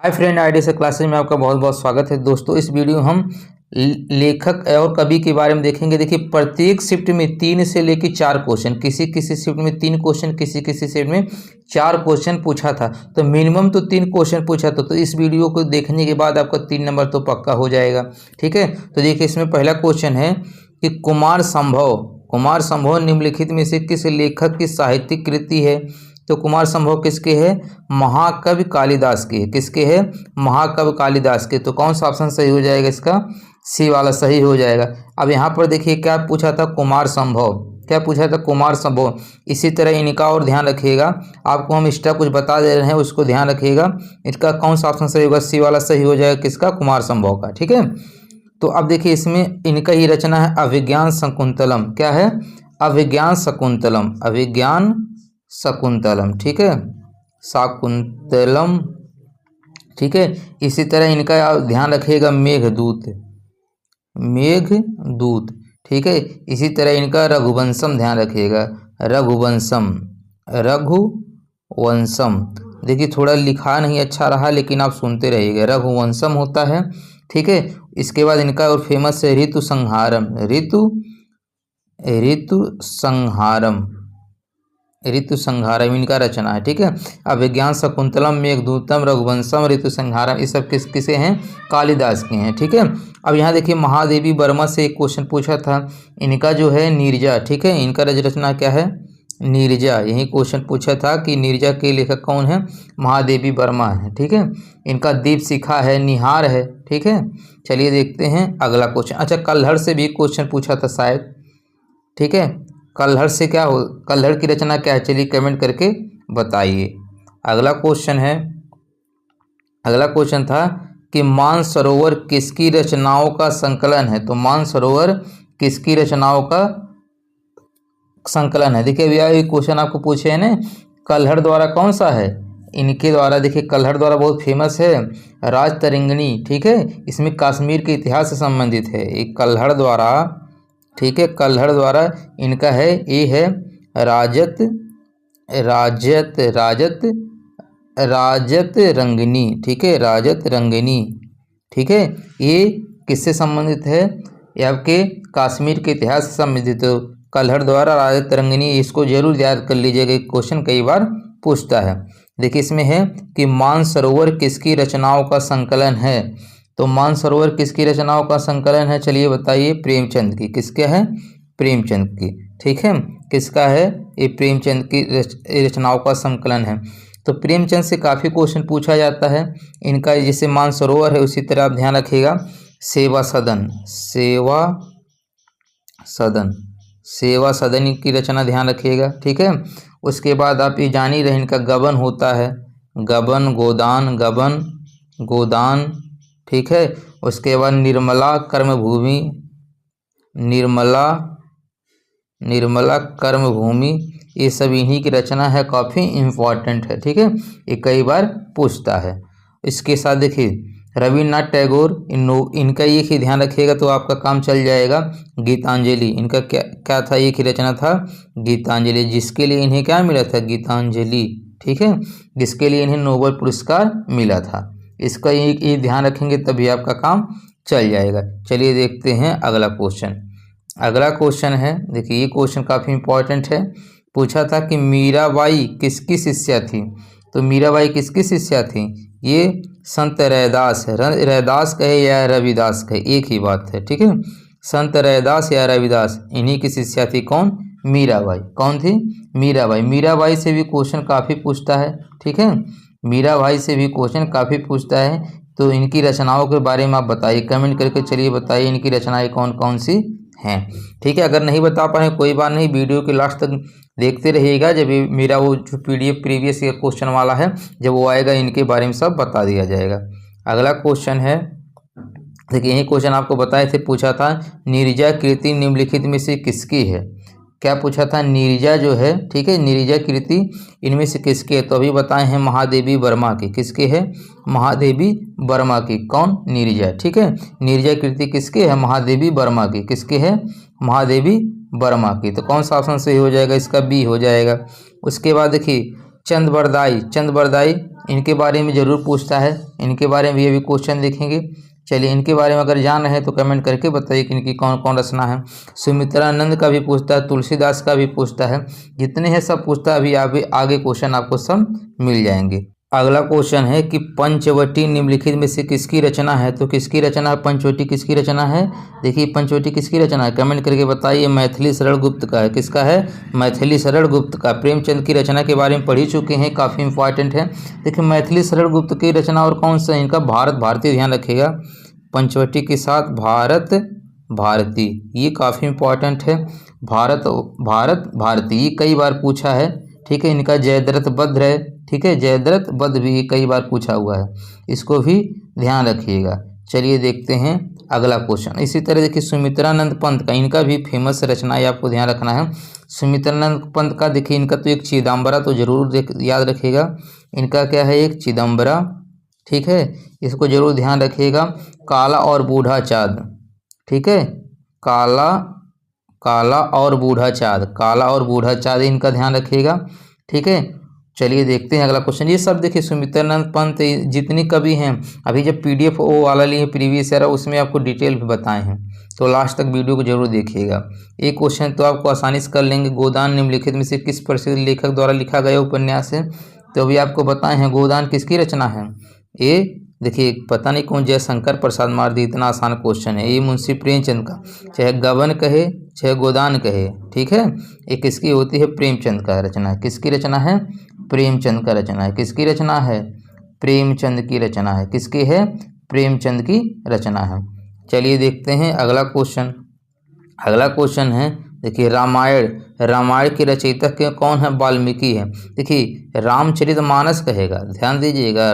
Hi friend, ID से classes में आपका बहुत बहुत स्वागत है। दोस्तों, इस वीडियो हम लेखक और कवि के बारे में देखेंगे। देखिए, प्रत्येक शिफ्ट में 3 से लेकर 4 क्वेश्चन, किसी किसी शिफ्ट में 3 क्वेश्चन, किसी किसी शिफ्ट में 4 क्वेश्चन पूछा था। तो मिनिमम तो 3 क्वेश्चन पूछा था। तो इस वीडियो को देखने के बाद आपका 3 नंबर तो पक्का हो जाएगा। ठीक है, तो देखिए इसमें पहला क्वेश्चन है कि कुमार संभव निम्नलिखित में से किस लेखक की साहित्यिक कृति है। तो कुमार संभव किसके है? महाकवि कालिदास के है। किसके है? महाकवि कालिदास के। तो कौन सा ऑप्शन सही हो जाएगा? इसका सी वाला सही हो जाएगा। अब यहाँ पर देखिए क्या पूछा था? कुमार संभव। क्या पूछा था? कुमार संभव। इसी तरह इनका और ध्यान रखिएगा, आपको हम एक्स्ट्रा कुछ बता दे रहे हैं, उसको ध्यान रखिएगा। इसका कौन सा ऑप्शन सही होगा? सी वाला सही हो जाएगा। किसका? कुमार संभव का। ठीक है, तो अब देखिए इसमें इनका ही रचना है अभिज्ञान शकुंतलम। क्या है? अभिज्ञान शकुंतलम। अभिज्ञान शकुंतलम। ठीक है, शाकुंतलम। ठीक है, इसी तरह इनका आप ध्यान रखिएगा मेघदूत। मेघदूत। ठीक है, इसी तरह इनका रघुवंशम ध्यान रखिएगा। रघुवंशम। रघुवंशम। देखिए थोड़ा लिखा नहीं अच्छा रहा, लेकिन आप सुनते रहिएगा। रघुवंशम होता है। ठीक है, इसके बाद इनका और फेमस है ऋतु संहारम। ऋतु संहारम। ऋतु संहारम इनका रचना है। ठीक है, अभिज्ञान शकुंतलम, मेघदूतम, रघुवंशम, ऋतु संहारम, ये सब किसे हैं? कालिदास के हैं। ठीक है, अब यहाँ देखिए महादेवी वर्मा से एक क्वेश्चन पूछा था। इनका जो है नीरजा। ठीक है, इनका रचना क्या है? नीरजा। यही क्वेश्चन पूछा था कि नीरजा के लेखक कौन है? महादेवी वर्मा है। ठीक है, इनका दीप शिखा है, निहार है। ठीक है, चलिए देखते हैं अगला क्वेश्चन। अच्छा, कल्हड़ से भी क्वेश्चन पूछा था शायद। ठीक है, कल्हड़ से क्या हो? कल्हड़ की रचना क्या है? चलिए कमेंट करके बताइए। अगला क्वेश्चन है, अगला क्वेश्चन था कि मानसरोवर किसकी रचनाओं का संकलन है। तो मानसरोवर किसकी रचनाओं का संकलन है? देखिए भैया ये क्वेश्चन आपको पूछे हैं ना, कल्हड़ द्वारा कौन सा है? इनके द्वारा। देखिए कल्हड़ द्वारा बहुत फेमस है राजतरंगिणी। ठीक है, इसमें कश्मीर के इतिहास से संबंधित है एक कल्हड़ द्वारा। ठीक है, कल्हड़ द्वारा इनका है, ये है राजत राजत राजत राजत रंगिनी। ठीक है, राजत रंगिनी। ठीक है, ये किससे संबंधित है? ये आपके कश्मीर के इतिहास से संबंधित है। कल्हड़ द्वारा राजत रंगिनी, इसको जरूर याद कर लीजिएगा, क्वेश्चन कई बार पूछता है। देखिए इसमें है कि मानसरोवर किसकी रचनाओं का संकलन है। तो मानसरोवर किसकी रचनाओं का संकलन है? चलिए बताइए। प्रेमचंद की। किसके है? प्रेमचंद की। ठीक है, किसका है? ये प्रेमचंद की रचनाओं का संकलन है। तो प्रेमचंद से काफ़ी क्वेश्चन पूछा जाता है। इनका जैसे मानसरोवर है, उसी तरह आप ध्यान रखिएगा सेवा सदन। सेवा सदन। सेवा सदन की रचना ध्यान रखिएगा। ठीक है, उसके बाद आप ये जान ही रहे इनका गबन होता है। गबन, गोदान, गबन, गोदान। ठीक है, उसके बाद निर्मला कर्मभूमि। निर्मला निर्मला कर्मभूमि, ये सब इन्हीं की रचना है, काफ़ी इम्पॉर्टेंट है। ठीक है, ये कई बार पूछता है। इसके साथ देखिए रविन्द्रनाथ टैगोर, इनका एक ही ध्यान रखिएगा तो आपका काम चल जाएगा। गीतांजलि। इनका क्या क्या था? एक ही रचना था गीतांजलि, जिसके लिए इन्हें क्या मिला था? गीतांजलि। ठीक है, जिसके लिए इन्हें नोबेल पुरस्कार मिला था। इसका एक ही ध्यान रखेंगे तभी आपका काम चल जाएगा। चलिए देखते हैं अगला क्वेश्चन। अगला क्वेश्चन है, देखिए ये क्वेश्चन काफ़ी इंपॉर्टेंट है। पूछा था कि मीराबाई किसकी शिष्या थी। तो मीराबाई किसकी शिष्या थी? ये संत रैदास है। रैदास कहे या रविदास कहे, एक ही बात है। ठीक है, संत रैदास या रविदास, इन्हीं की शिष्या थी। कौन? मीराबाई। कौन थी? मीराबाई। मीराबाई से भी क्वेश्चन काफ़ी पूछता है। ठीक है, मीराबाई से भी क्वेश्चन काफ़ी पूछता है। तो इनकी रचनाओं के बारे में आप बताइए, कमेंट करके चलिए बताइए इनकी रचनाएं कौन कौन सी हैं। ठीक है, अगर नहीं बता पाए कोई बात नहीं, वीडियो के लास्ट तक देखते रहिएगा। जब मेरा वो जो PDF प्रीवियस ईयर क्वेश्चन वाला है, जब वो आएगा इनके बारे में सब बता दिया जाएगा। अगला क्वेश्चन है, देखिए यही क्वेश्चन आपको बताए थे, पूछा था नीरजा कृति निम्नलिखित में से किसकी है। क्या पूछा था? नीरजा जो है, ठीक है, नीरजा कृति इनमें से किसके है? तो अभी बताए हैं महादेवी वर्मा की। किसके है? महादेवी वर्मा की। कौन? नीरजा। ठीक है, नीरजा कृति किसके है? महादेवी वर्मा की। किसके है? महादेवी वर्मा की। तो कौन सा ऑप्शन सही हो जाएगा? इसका बी हो जाएगा। उसके बाद देखिए चंद बरदाई, चंद बरदाई इनके बारे में ज़रूर पूछता है, इनके बारे में भी अभी क्वेश्चन देखेंगे। चलिए इनके बारे में अगर जान रहे हैं तो कमेंट करके बताइए कि इनकी कौन कौन रचना है। सुमित्रानंद का भी पूछता है, तुलसीदास का भी पूछता है, जितने हैं सब पूछता है। अभी आगे क्वेश्चन आपको सब मिल जाएंगे। अगला क्वेश्चन है कि पंचवटी निम्नलिखित में से किसकी रचना है। तो किसकी रचना है पंचवटी, किसकी रचना है? देखिए पंचवटी किसकी रचना है, कमेंट करके बताइए। मैथिली शरण गुप्त का है। किसका है? मैथिली शरण गुप्त का। प्रेमचंद की रचना के बारे में पढ़ ही चुके हैं, काफ़ी इंपॉर्टेंट है। देखिए मैथिली शरण गुप्त की रचना और कौन सा है इनका? भारत भारती, ध्यान रखिएगा। पंचवटी के साथ भारत भारती, ये काफ़ी इंपॉर्टेंट है। भारत भारत भारती ये कई बार पूछा है, ठीक है। इनका जयद्रथ बद्र है, ठीक है, जयद्रथ बद्र भी कई बार पूछा हुआ है, इसको भी ध्यान रखिएगा। चलिए देखते हैं अगला क्वेश्चन। इसी तरह देखिए सुमित्रानंद पंत का, इनका भी फेमस रचना है, आपको ध्यान रखना है। सुमित्रानंद पंत का देखिए इनका तो एक चिदम्बरा तो जरूर याद रखिएगा। इनका क्या है? एक चिदम्बरा, ठीक है, इसको जरूर ध्यान रखिएगा। काला और बूढ़ा चाँद, ठीक है, काला काला और बूढ़ा चाँद, काला और बूढ़ा चाँद इनका ध्यान रखिएगा, ठीक है। चलिए देखते हैं अगला क्वेश्चन। ये सब देखिए सुमित्रानंद पंत जितनी कवि हैं, अभी जब पीडीएफ वो वाला लिए प्रीवियस ईयर उसमें आपको डिटेल भी बताए हैं, तो लास्ट तक वीडियो को जरूर देखिएगा। एक क्वेश्चन तो आपको आसानी से कर लेंगे। गोदान निम्नलिखित में से किस प्रसिद्ध लेखक द्वारा लिखा गया उपन्यास है? तो अभी आपको बताए हैं गोदान किसकी रचना है। ये देखिए पता नहीं कौन जयशंकर प्रसाद मार दी, इतना आसान क्वेश्चन है। ये मुंशी प्रेमचंद का, चाहे गबन कहे चाहे गोदान कहे, ठीक है, ये किसकी होती है? प्रेमचंद का रचना है। किसकी रचना है? प्रेमचंद का रचना है। किसकी रचना है? प्रेमचंद की रचना है। किसकी है? प्रेमचंद की रचना है। चलिए देखते हैं अगला क्वेश्चन। अगला क्वेश्चन है देखिए रामायण, रामायण के रचयिता के कौन है? वाल्मीकि है। देखिए रामचरितमानस कहेगा, ध्यान दीजिएगा,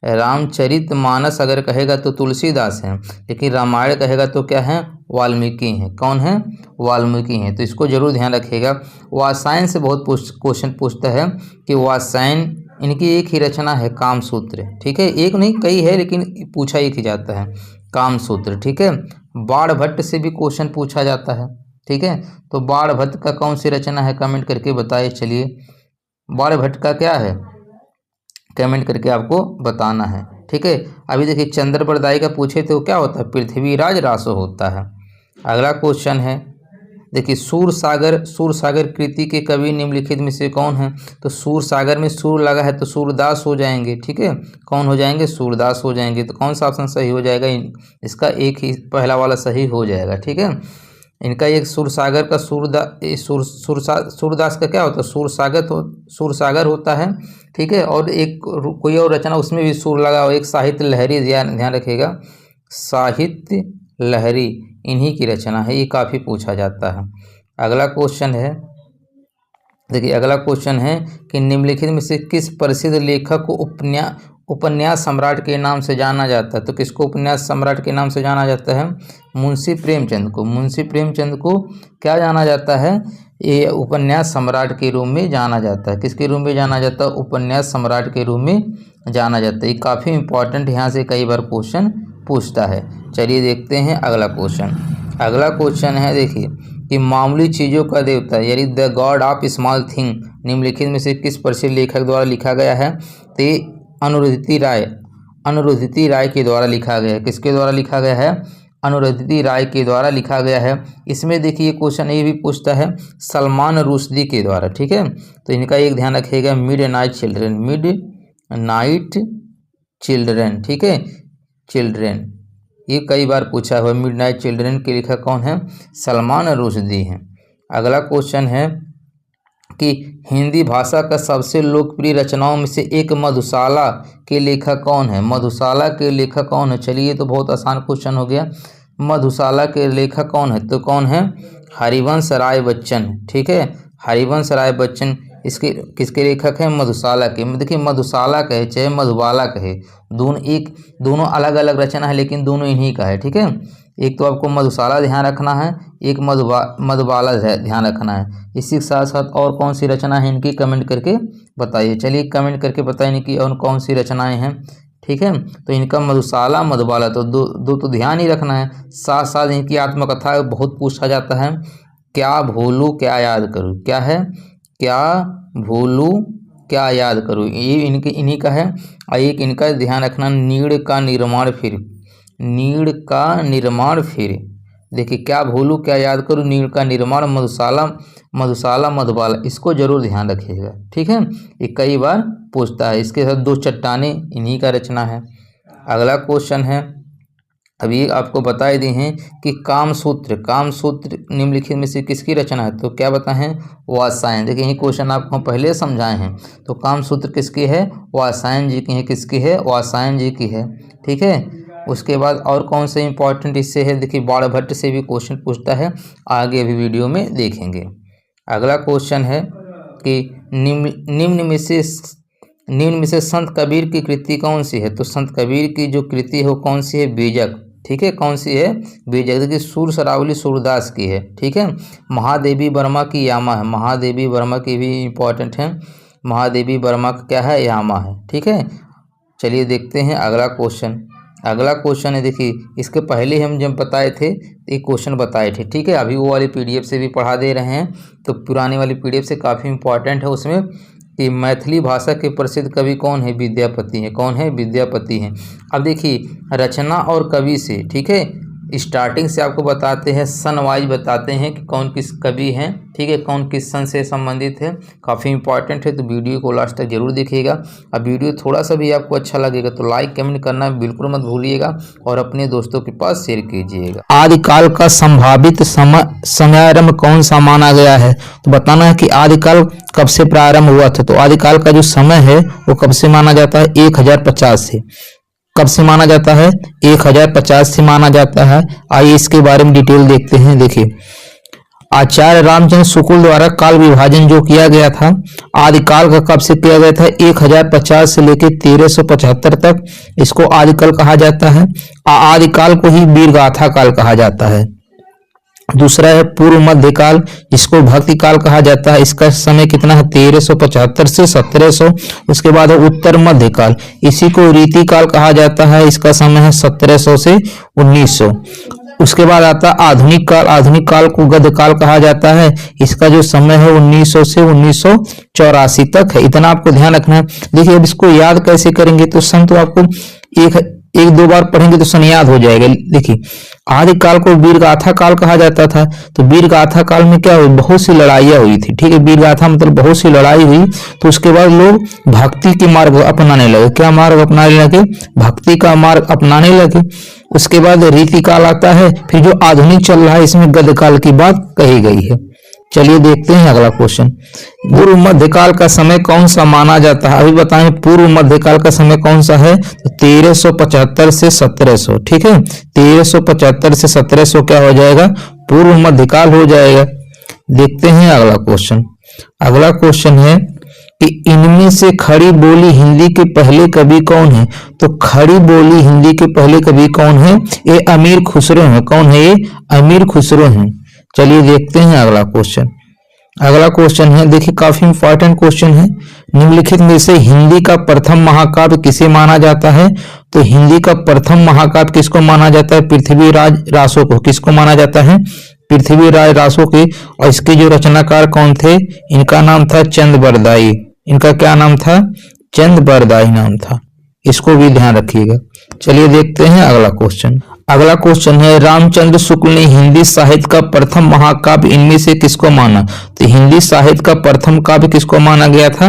रामचरितमानस अगर कहेगा तो तुलसीदास हैं, लेकिन रामायण कहेगा तो क्या है? वाल्मीकि हैं। कौन है? वाल्मीकि हैं। तो इसको जरूर ध्यान रखिएगा। वात्सायन से बहुत क्वेश्चन पूछता है कि वात्सायन इनकी एक ही रचना है कामसूत्र, ठीक है, एक नहीं कई है लेकिन पूछा एक ही जाता है कामसूत्र, ठीक है। बाणभट्ट से भी क्वेश्चन पूछा जाता है, ठीक है। तो बाणभट्ट का कौन सी रचना है, कमेंट करके बताइए। चलिए बाणभट्ट का क्या है, कमेंट करके आपको बताना है, ठीक है। अभी देखिए चंद्रप्रदाय का पूछे तो क्या होता है? पृथ्वीराज रासो होता है। अगला क्वेश्चन है देखिए सूरसागर कृति के कवि निम्नलिखित में से कौन है? तो सूरसागर में सूर लगा है तो सूरदास हो जाएंगे, ठीक है। कौन हो जाएंगे? सूरदास हो जाएंगे। तो कौन सा ऑप्शन सही हो जाएगा? इसका एक ही पहला वाला सही हो जाएगा, ठीक है। इनका एक सूरसागर का सूरदास का क्या होता है? सूरसागर होता है, ठीक है। और एक कोई और रचना उसमें भी सूर लगा हो, एक साहित्य लहरी, ध्यान रखिएगा, साहित्य लहरी इन्हीं की रचना है, ये काफ़ी पूछा जाता है। अगला क्वेश्चन है देखिए, अगला क्वेश्चन है कि निम्नलिखित में से किस प्रसिद्ध लेखक को उपन्यास सम्राट के नाम से जाना जाता है? तो किसको उपन्यास सम्राट के नाम से जाना जाता है? मुंशी प्रेमचंद को। मुंशी प्रेमचंद को क्या जाना जाता है? ये उपन्यास सम्राट के रूप में जाना जाता है। किसके रूप में जाना जाता है? उपन्यास सम्राट के रूप में जाना जाता है। ये काफ़ी इंपॉर्टेंट, यहाँ से कई बार क्वेश्चन पूछता है। चलिए देखते हैं अगला क्वेश्चन। अगला क्वेश्चन है देखिए कि मामूली चीज़ों का देवता यानी the God of small thing निम्नलिखित में से किस प्रसिद्ध लेखक द्वारा लिखा गया है? तो ये अनुरुद्धति राय के द्वारा लिखा गया है। किसके द्वारा लिखा गया है? अनुरुद्धति राय के द्वारा लिखा गया है। इसमें देखिए क्वेश्चन ये भी पूछता है सलमान रुश्दी के द्वारा, ठीक है। तो इनका एक ध्यान रखिएगा, मिड नाइट चिल्ड्रन, ठीक है, चिल्ड्रन, ये कई बार पूछा हुआ। मिड नाइट चिल्ड्रन के लेखक कौन है? सलमान रुश्दी हैं। अगला क्वेश्चन है कि हिंदी भाषा का सबसे लोकप्रिय रचनाओं में से एक मधुशाला के लेखक कौन है? मधुशाला के लेखक कौन है? चलिए ये तो बहुत आसान क्वेश्चन हो गया। मधुशाला के लेखक कौन है? तो कौन है? हरिवंश राय बच्चन, ठीक है, हरिवंश राय बच्चन इसके किसके लेखक हैं? मधुशाला के। देखिए मधुशाला कहे चाहे मधुबाला कहे, दोनों अलग अलग रचना है लेकिन दोनों इन्हीं का है, ठीक है। एक तो आपको मधुशाला ध्यान रखना है, एक मधुबाला ध्यान रखना है। इसी के साथ साथ और कौन सी रचना है इनकी, कमेंट करके बताइए। चलिए कमेंट करके बताइए इनकी और कौन सी रचनाएं हैं, ठीक है। तो इनका मधुशाला मधुबाला तो दो तो ध्यान ही रखना है। साथ साथ इनकी आत्मकथा बहुत पूछा जाता है, क्या भूलूं क्या याद करूं, क्या है? क्या भूलूं क्या याद करूँ, ये इनके इन्हीं का है। एक इनका ध्यान रखना, नीड़ का निर्माण फिर, नीड़ का निर्माण फिर, देखिए क्या भूलूं क्या याद करूं, नीड़ का निर्माण, मधुशाला, मधुशाला मधुबाला, इसको जरूर ध्यान रखिएगा, ठीक है, ये कई बार पूछता है। इसके साथ दो चट्टानें, इन्हीं का रचना है। अगला क्वेश्चन है, अभी आपको बता ही दिए हैं कि कामसूत्र, कामसूत्र निम्नलिखित में से किसकी रचना है, तो क्या बताएं, वात्स्यायन। देखिए यही क्वेश्चन आपको पहले समझाए हैं। तो कामसूत्र किसकी है, वात्स्यायन जी की है। किसकी है, वात्स्यायन जी की है, ठीक है। उसके बाद और कौन से इंपॉर्टेंट इससे है, देखिए बाणभट्ट से भी क्वेश्चन पूछता है, आगे भी वीडियो में देखेंगे। अगला क्वेश्चन है कि निम्न में से संत कबीर की कृति कौन सी है, तो संत कबीर की जो कृति है वो कौन सी है, बीजक, ठीक है, कौन सी है, बीजक। देखिए सूर सरावली सूरदास की है, ठीक है। महादेवी वर्मा की यामा है, महादेवी वर्मा की भी इंपॉर्टेंट है, महादेवी वर्मा का क्या है, यामा है, ठीक है। चलिए देखते हैं अगला क्वेश्चन। अगला क्वेश्चन है, देखिए इसके पहले हम जब बताए थे एक क्वेश्चन बताए थे, ठीक है। अभी वो वाली पीडीएफ से भी पढ़ा दे रहे हैं, तो पुरानी वाली पीडीएफ से काफ़ी इंपॉर्टेंट है उसमें कि मैथिली भाषा के प्रसिद्ध कवि कौन है, विद्यापति हैं। कौन है, विद्यापति हैं। अब देखिए रचना और कवि से, ठीक है, स्टार्टिंग से आपको बताते हैं, सन वाइज बताते हैं कि कौन किस कवि हैं, ठीक है, कौन किस सन से संबंधित है, काफ़ी इंपॉर्टेंट है। तो वीडियो को लास्ट तक जरूर देखिएगा। अब वीडियो थोड़ा सा भी आपको अच्छा लगेगा तो लाइक कमेंट करना बिल्कुल मत भूलिएगा और अपने दोस्तों के पास शेयर कीजिएगा। आदिकाल का संभावित समयारंभ कौन सा माना गया है, तो बताना है कि आदिकाल कब से प्रारंभ हुआ था। तो आदिकाल का जो समय है वो कब से माना जाता है, 1050 से। कब से माना जाता है, 1050 से माना जाता है। आइए इसके बारे में डिटेल देखते हैं। देखिए आचार्य रामचंद्र शुक्ल द्वारा काल विभाजन जो किया गया था, आदिकाल का कब से किया गया था, 1050 से लेकर 1375 तक इसको आदिकाल कहा जाता है। आदिकाल को ही वीरगाथा काल कहा जाता है। दूसरा है पूर्व मध्यकाल, इसको भक्ति काल कहा जाता है। इसका समय कितना है, 1375 से 1700। उसके बाद है उत्तर मध्यकाल, इसी को रीति काल कहा जाता है। इसका समय है 1700 से 1900। उसके बाद आता है आधुनिक काल, आधुनिक काल को गद्य काल कहा जाता है। इसका जो समय है 1900 से 1984 तक है। इतना आपको ध्यान रखना है। देखिए अब इसको याद कैसे करेंगे, तो सन तो आपको एक दो बार पढ़ेंगे तो सन याद हो जाएगा। देखिए आदिकाल को वीरगाथा काल कहा जाता था। तो वीरगाथा काल में क्या हुई, बहुत सी लड़ाइयाँ हुई थी, ठीक है। वीरगाथा मतलब बहुत सी लड़ाई हुई। तो उसके बाद लोग भक्ति के मार्ग अपनाने लगे। क्या मार्ग अपनाने लगे, भक्ति का मार्ग अपनाने लगे। उसके बाद रीति काल आता है। फिर जो आधुनिक चल रहा है इसमें गद्य काल की बात कही गई है। चलिए देखते हैं अगला क्वेश्चन। पूर्व मध्यकाल का समय कौन सा माना जाता है, अभी बताएं पूर्व मध्यकाल का समय कौन सा है, तो 1375 से 1700, ठीक है। 1375 से 1700 क्या हो जाएगा, पूर्व मध्यकाल हो जाएगा। देखते हैं अगला क्वेश्चन। अगला क्वेश्चन है कि इनमें से खड़ी बोली हिंदी के पहले कवि कौन है, तो खड़ी बोली हिंदी के पहले कवि कौन है, ये अमीर खुसरो है। कौन है, ये अमीर खुसरो है। चलिए देखते हैं अगला क्वेश्चन। अगला क्वेश्चन है, देखिए काफी इंपॉर्टेंट क्वेश्चन है। निम्नलिखित में से हिंदी का प्रथम महाकाव्य किसे माना जाता है, तो हिंदी का प्रथम महाकाव्य किसको माना जाता है, पृथ्वीराज रासो को। किसको माना जाता है, पृथ्वीराज रासो के। और इसके जो रचनाकार कौन थे, इनका नाम था चंद बरदाई। इनका क्या नाम था, चंद बरदाई नाम था। इसको भी ध्यान रखिएगा। चलिए देखते हैं अगला क्वेश्चन। अगला क्वेश्चन है, रामचंद्र शुक्ल ने हिंदी साहित्य का प्रथम महाकाव्य इनमें से किसको माना, तो हिंदी साहित्य का प्रथम काव्य किसको माना गया था,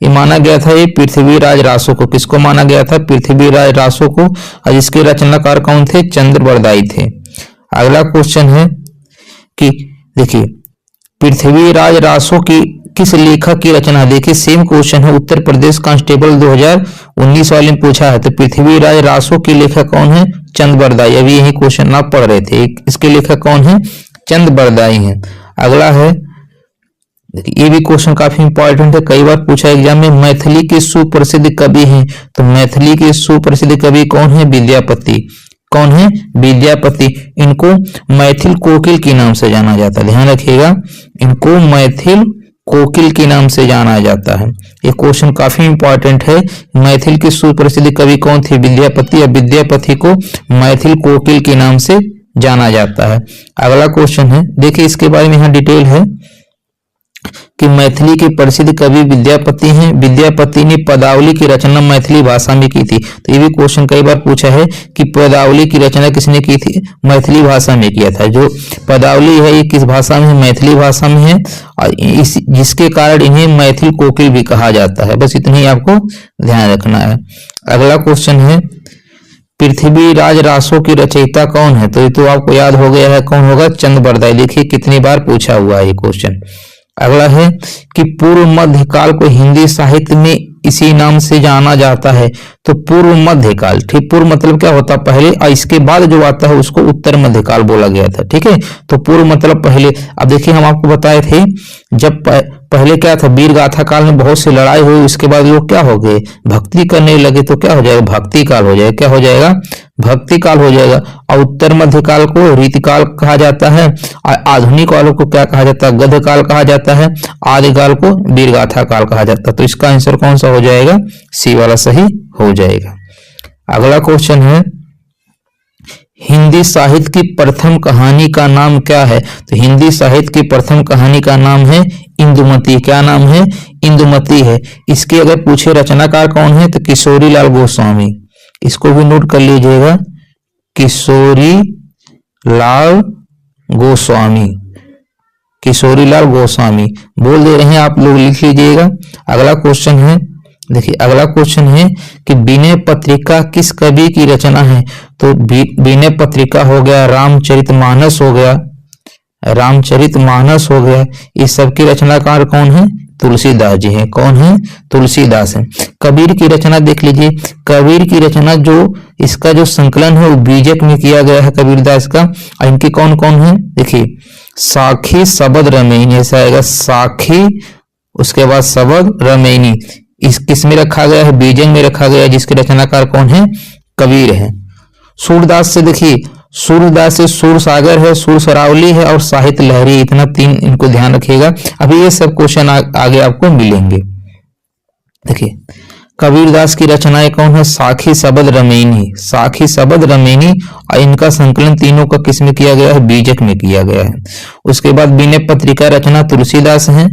ये माना गया था ये पृथ्वीराज रासो को। किसको माना गया था, पृथ्वीराज रासो को। और इसके रचनाकार कौन थे, चंद्र बरदाई थे। अगला क्वेश्चन है कि देखिए पृथ्वीराज रासो की किस लेखक की रचना, देखिए सेम क्वेश्चन है, उत्तर प्रदेश कांस्टेबल 2019 वाले में पूछा है। तो पृथ्वीराज रासो की लेखक कौन है, चंद बरदाई। अभी यही क्वेश्चन आप पढ़ रहे थे, इसके लेखक कौन है, चंद बरदाई हैं। अगला है, देखिए ये भी क्वेश्चन काफी इंपॉर्टेंट है, कई बार पूछा एग्जाम में। मैथिली के सुप्रसिद्ध कवि हैं, तो मैथिली के सुप्रसिद्ध कवि कौन है, विद्यापति। कौन है, विद्यापति। इनको मैथिल कोकिल के नाम से जाना जाता है, ध्यान रखिएगा, इनको मैथिल कोकिल के नाम से जाना जाता है। ये क्वेश्चन काफी इंपॉर्टेंट है। मैथिल के सुप्रसिद्ध कवि कौन थे, विद्यापति। और विद्यापति को मैथिल कोकिल के नाम से जाना जाता है। अगला क्वेश्चन है, देखिए इसके बारे में यहाँ डिटेल है कि मैथिली के प्रसिद्ध कवि विद्यापति हैं। विद्यापति ने पदावली की रचना मैथिली भाषा में की थी। तो ये भी क्वेश्चन कई बार पूछा है कि पदावली की रचना किसने की थी, मैथिली भाषा में किया था। जो पदावली है ये किस भाषा में है, मैथिली भाषा में है, और जिसके कारण इन्हें मैथिल कोकिल भी कहा जाता है। बस इतना ही आपको ध्यान रखना है। अगला क्वेश्चन है पृथ्वीराज रासों की रचयिता कौन है। तो ये तो आपको याद हो गया है, कौन होगा, चंद बरदाई। देखिए कितनी बार पूछा हुआ है ये क्वेश्चन। अगला है कि पूर्व मध्यकाल को हिंदी साहित्य में इसी नाम से जाना जाता है। तो पूर्व मध्यकाल, ठीक, पूर्व मतलब क्या होता है पहले, और इसके बाद जो आता है उसको उत्तर मध्यकाल बोला गया था। ठीक है, तो पूर्व मतलब पहले। अब देखिए हम आपको बताए थे जब पहले क्या था, वीर गाथा काल में बहुत सी लड़ाई हुई, उसके बाद लोग क्या हो गए, भक्ति करने लगे, तो क्या हो जाएगा, भक्ति काल हो जाएगा। क्या हो जाएगा, भक्ति काल हो जाएगा। और उत्तर मध्यकाल को रीतिकाल कहा जाता है, और आधुनिक काल को क्या कहा जाता है, गद्य काल कहा जाता है, आदिकाल को वीरगाथा काल कहा जाता है। तो इसका आंसर कौन सा हो जाएगा, सी वाला सही हो जाएगा। अगला क्वेश्चन है हिंदी साहित्य की प्रथम कहानी का नाम क्या है। तो हिंदी साहित्य की प्रथम कहानी का नाम है इंदुमती। क्या नाम है, इंदुमती है। इसके अगर पूछे रचनाकार कौन है तो किशोरी लाल गोस्वामी। इसको भी नोट कर लीजिएगा, किशोरी लाल गोस्वामी, किशोरी लाल गोस्वामी बोल दे रहे हैं, आप लोग लिख लीजिएगा। अगला क्वेश्चन है, देखिए अगला क्वेश्चन है कि विनय पत्रिका किस कवि की रचना है। तो विनय पत्रिका हो गया, रामचरितमानस हो गया, रामचरितमानस हो गया। इस सब की रचनाकार कौन है, तुलसीदास जी हैं। कौन है, तुलसीदास है। कबीर की रचना देख लीजिए, कबीर की रचना जो इसका जो संकलन है वो बीजक में किया गया है कबीरदास का। और इनके कौन कौन है, देखिए साखी शबद रमैनी, ऐसा आएगा साखी, उसके बाद शबद रमैनी। इस किस में रखा गया है, बीजक में रखा गया है, जिसके रचनाकार कौन है, कबीर है। सूरदास से देखिए, सूरदास से सूरसागर है, सूरसरावली है और साहित्य लहरी, इतना तीन इनको ध्यान रखिएगा। अभी ये सब क्वेश्चन आगे आपको मिलेंगे। देखिए कबीरदास की रचनाएं कौन है, साखी शबद रमैनी, साखी शबद रमैनी, और इनका संकलन तीनों का किस में किया गया है, बीजक में किया गया है। उसके बाद विनय पत्रिका रचना तुलसीदास है।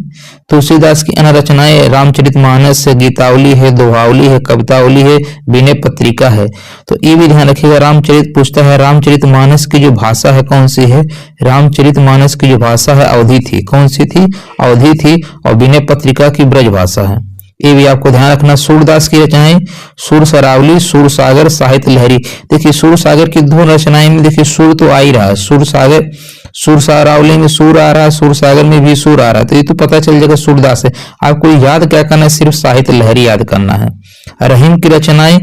तुलसीदास की अन्य रचनाएं रामचरितमानस है, गीतावली है, दोहावली है, कवितावली है, विनय पत्रिका है। तो ये भी ध्यान रखिएगा। रामचरित पूछता है रामचरितमानस की जो भाषा है कौन सी है, रामचरितमानस की जो भाषा है अवधी थी। कौन सी थी, अवधी थी। और विनय पत्रिका की ब्रज भाषा है। ये भी आपको ध्यान रखना। सूरदास की रचनाएं सूरसरावली, सूरसागर, साहित्य लहरी। देखिए सूरसागर की दो रचनाएं में देखिए सूर तो आ ही रहा है, सूरसागर, सूरसरावली में सूर आ रहा है, सूरसागर में भी सूर आ रहा है। तो ये तो पता चल जाएगा सूरदास है। आपको याद क्या करना है, सिर्फ साहित्य लहरी याद करना है। रहीम की रचनाएं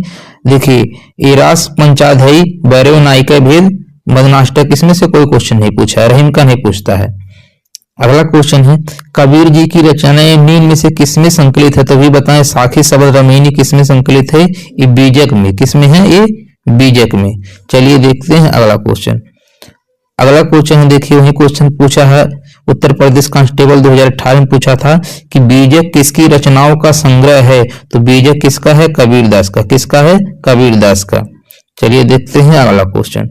देखिए एरास, पंचाध्यायी, भैरव नायिका भेद, मदनाष्टक, इसमें से कोई क्वेश्चन नहीं पूछा है, रहीम का नहीं पूछता है। अगला क्वेश्चन है कबीर जी की रचनाएं निम्न में से किसमें संकलित है। तो भी बताएं, साखी शबद रमैनी किसमें संकलित है, ये बीजक में। किसमें है, ये बीजक में। चलिए देखते हैं अगला क्वेश्चन। अगला क्वेश्चन है, देखिए वही क्वेश्चन पूछा है उत्तर प्रदेश कांस्टेबल 2018 में पूछा था कि बीजक किसकी रचनाओं का संग्रह है। तो बीजक किसका है, कबीरदास का। किसका है, कबीरदास का। चलिए देखते हैं अगला क्वेश्चन।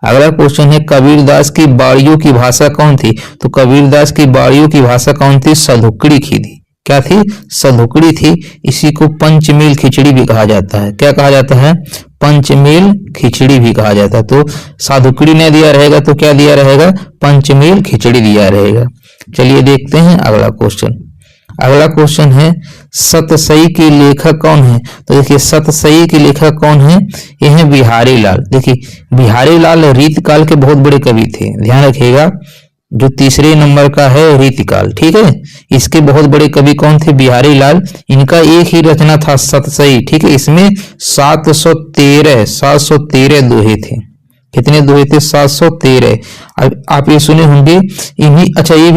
अगला क्वेश्चन है कबीरदास की बाड़ियों की भाषा कौन थी। तो कबीरदास की बाड़ियों की भाषा कौन थी, सधुकड़ी की थी। क्या थी, सधुकड़ी थी। इसी को पंचमेल खिचड़ी भी कहा जाता है। क्या कहा जाता है, पंचमेल खिचड़ी भी कहा जाता है। तो साधुकड़ी न दिया रहेगा तो क्या दिया रहेगा, पंचमेल खिचड़ी दिया रहेगा। चलिए देखते हैं अगला क्वेश्चन। अगला क्वेश्चन है सतसई के लेखक कौन है। तो देखिए सतसई के लेखक कौन है, ये है बिहारी लाल। देखिए बिहारी लाल रीतकाल के बहुत बड़े कवि थे, ध्यान रखिएगा। जो तीसरे नंबर का है रीतकाल, ठीक है। इसके बहुत बड़े कवि कौन थे, बिहारी लाल। इनका एक ही रचना था सतसई, ठीक है। इसमें 713 दोहे थे। कितने दोहे थे, 713। अब आप ये सुने होंगे इन्हीं, अच्छा ये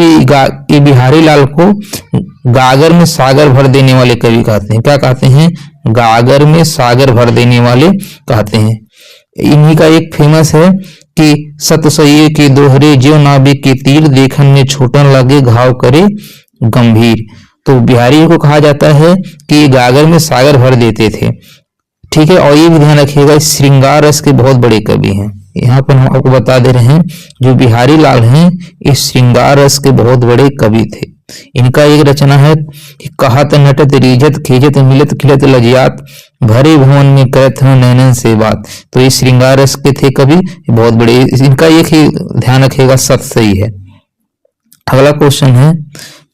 बिहारी लाल को गागर में सागर भर देने वाले कवि कहते हैं। क्या कहते हैं, गागर में सागर भर देने वाले कहते हैं। इन्हीं का एक फेमस है कि सतसई के दोहरे ज्यो नाविक के तीर, देखन में छोटन लगे घाव करे गंभीर। तो बिहारी को कहा जाता है कि गागर में सागर भर देते थे, ठीक है। और ये भी ध्यान रखिएगा श्रृंगार रस के बहुत बड़े कवि हैं। यहाँ पर हम आपको बता दे रहे हैं जो बिहारी लाल हैं ये श्रृंगार रस के बहुत बड़े कवि थे। इनका एक रचना है कि कहत नटत रीझत खीजत मिलत खिलत लजियात भरे भवन में करत हूँ नैनन से बात। तो ये श्रृंगार रस के थे कवि, बहुत बड़े। इनका एक ही ध्यान रखिएगा, सत सही है। अगला क्वेश्चन है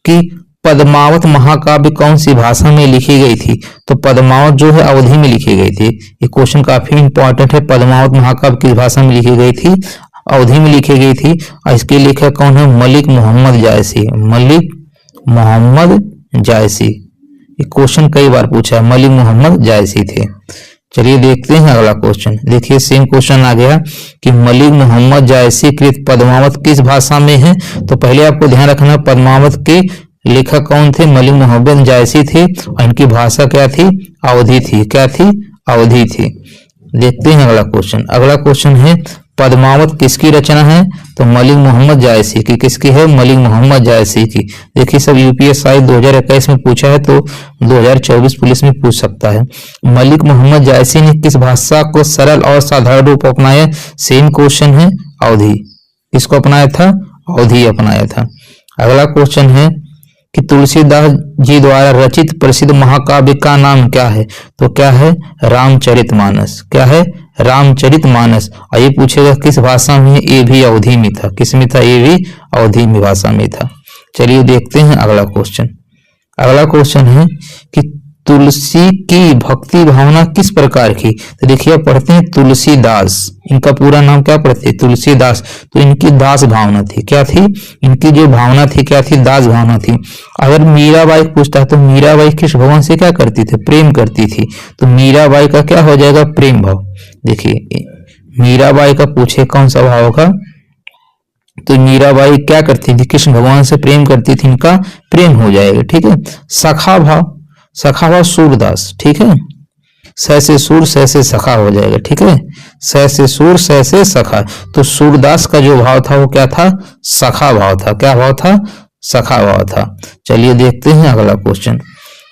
कि पद्मावत महाकाव्य कौन सी भाषा में लिखी गई थी? तो पद्मावत जो है अवधी में लिखी गई थी। ये क्वेश्चन काफी इंपॉर्टेंट है। पद्मावत महाकाव्य किस भाषा में लिखी गई थी? अवधी में लिखी गई थी। और इसके लेखक कौन है? मलिक मोहम्मद जायसी। मलिक मोहम्मद जायसी। ये क्वेश्चन कई बार पूछा है, मलिक मोहम्मद जायसी थे। चलिए देखते हैं अगला क्वेश्चन। देखिए सेम क्वेश्चन आ गया कि मलिक मोहम्मद जायसी कृत पद्मावत किस भाषा में है? तो पहले आपको ध्यान रखना, पद्मावत के लेखक कौन थे? मलिक मोहम्मद जायसी थे। और इनकी भाषा क्या थी? अवधी थी। क्या थी? अवधी थी। देखते हैं अगला क्वेश्चन। अगला क्वेश्चन है पद्मावत किसकी रचना है? तो मलिक मोहम्मद जायसी की। किसकी है? मलिक मोहम्मद जायसी की। देखिए सब यूपीएससी 2021 में पूछा है, तो 2024 पुलिस में पूछ सकता है। मलिक मोहम्मद जायसी ने किस भाषा को सरल और साधारण रूप अपनाया? सेम क्वेश्चन है, अवधी। किसको अपनाया था? अवधी अपनाया था। अगला क्वेश्चन है कि तुलसीदास जी द्वारा रचित प्रसिद्ध महाकाव्य का नाम क्या है? तो क्या है? रामचरितमानस। क्या है? रामचरितमानस। और ये पूछेगा किस भाषा में? ये भी अवधी में था। किस में था? ये भी अवधी में भाषा में था। चलिए देखते हैं अगला क्वेश्चन। अगला क्वेश्चन है कि तुलसी की भक्ति भावना किस प्रकार की? तो देखिए पढ़ते हैं तुलसीदास। इनका पूरा नाम क्या पढ़ते हैं? तुलसीदास। तो इनकी दास भावना थी। क्या थी? इनकी जो भावना थी क्या थी? दास भावना थी। अगर मीराबाई पूछता है तो मीराबाई किस भगवान से क्या करती थी? प्रेम करती थी। तो मीराबाई का क्या हो जाएगा? प्रेम भाव। देखिए मीराबाई का पूछे कौन सा भाव का, तो मीराबाई क्या करती थी? कृष्ण भगवान से प्रेम करती थी। इनका प्रेम हो जाएगा। ठीक है। सखा भाव, सखा भाव सूरदास। ठीक है। स से सूर, स से सखा हो जाएगा। ठीक है। स से सूर, स से सखा। तो सूरदास का जो भाव था वो क्या था? सखा भाव था। क्या भाव था? सखा भाव था। चलिए देखते हैं अगला क्वेश्चन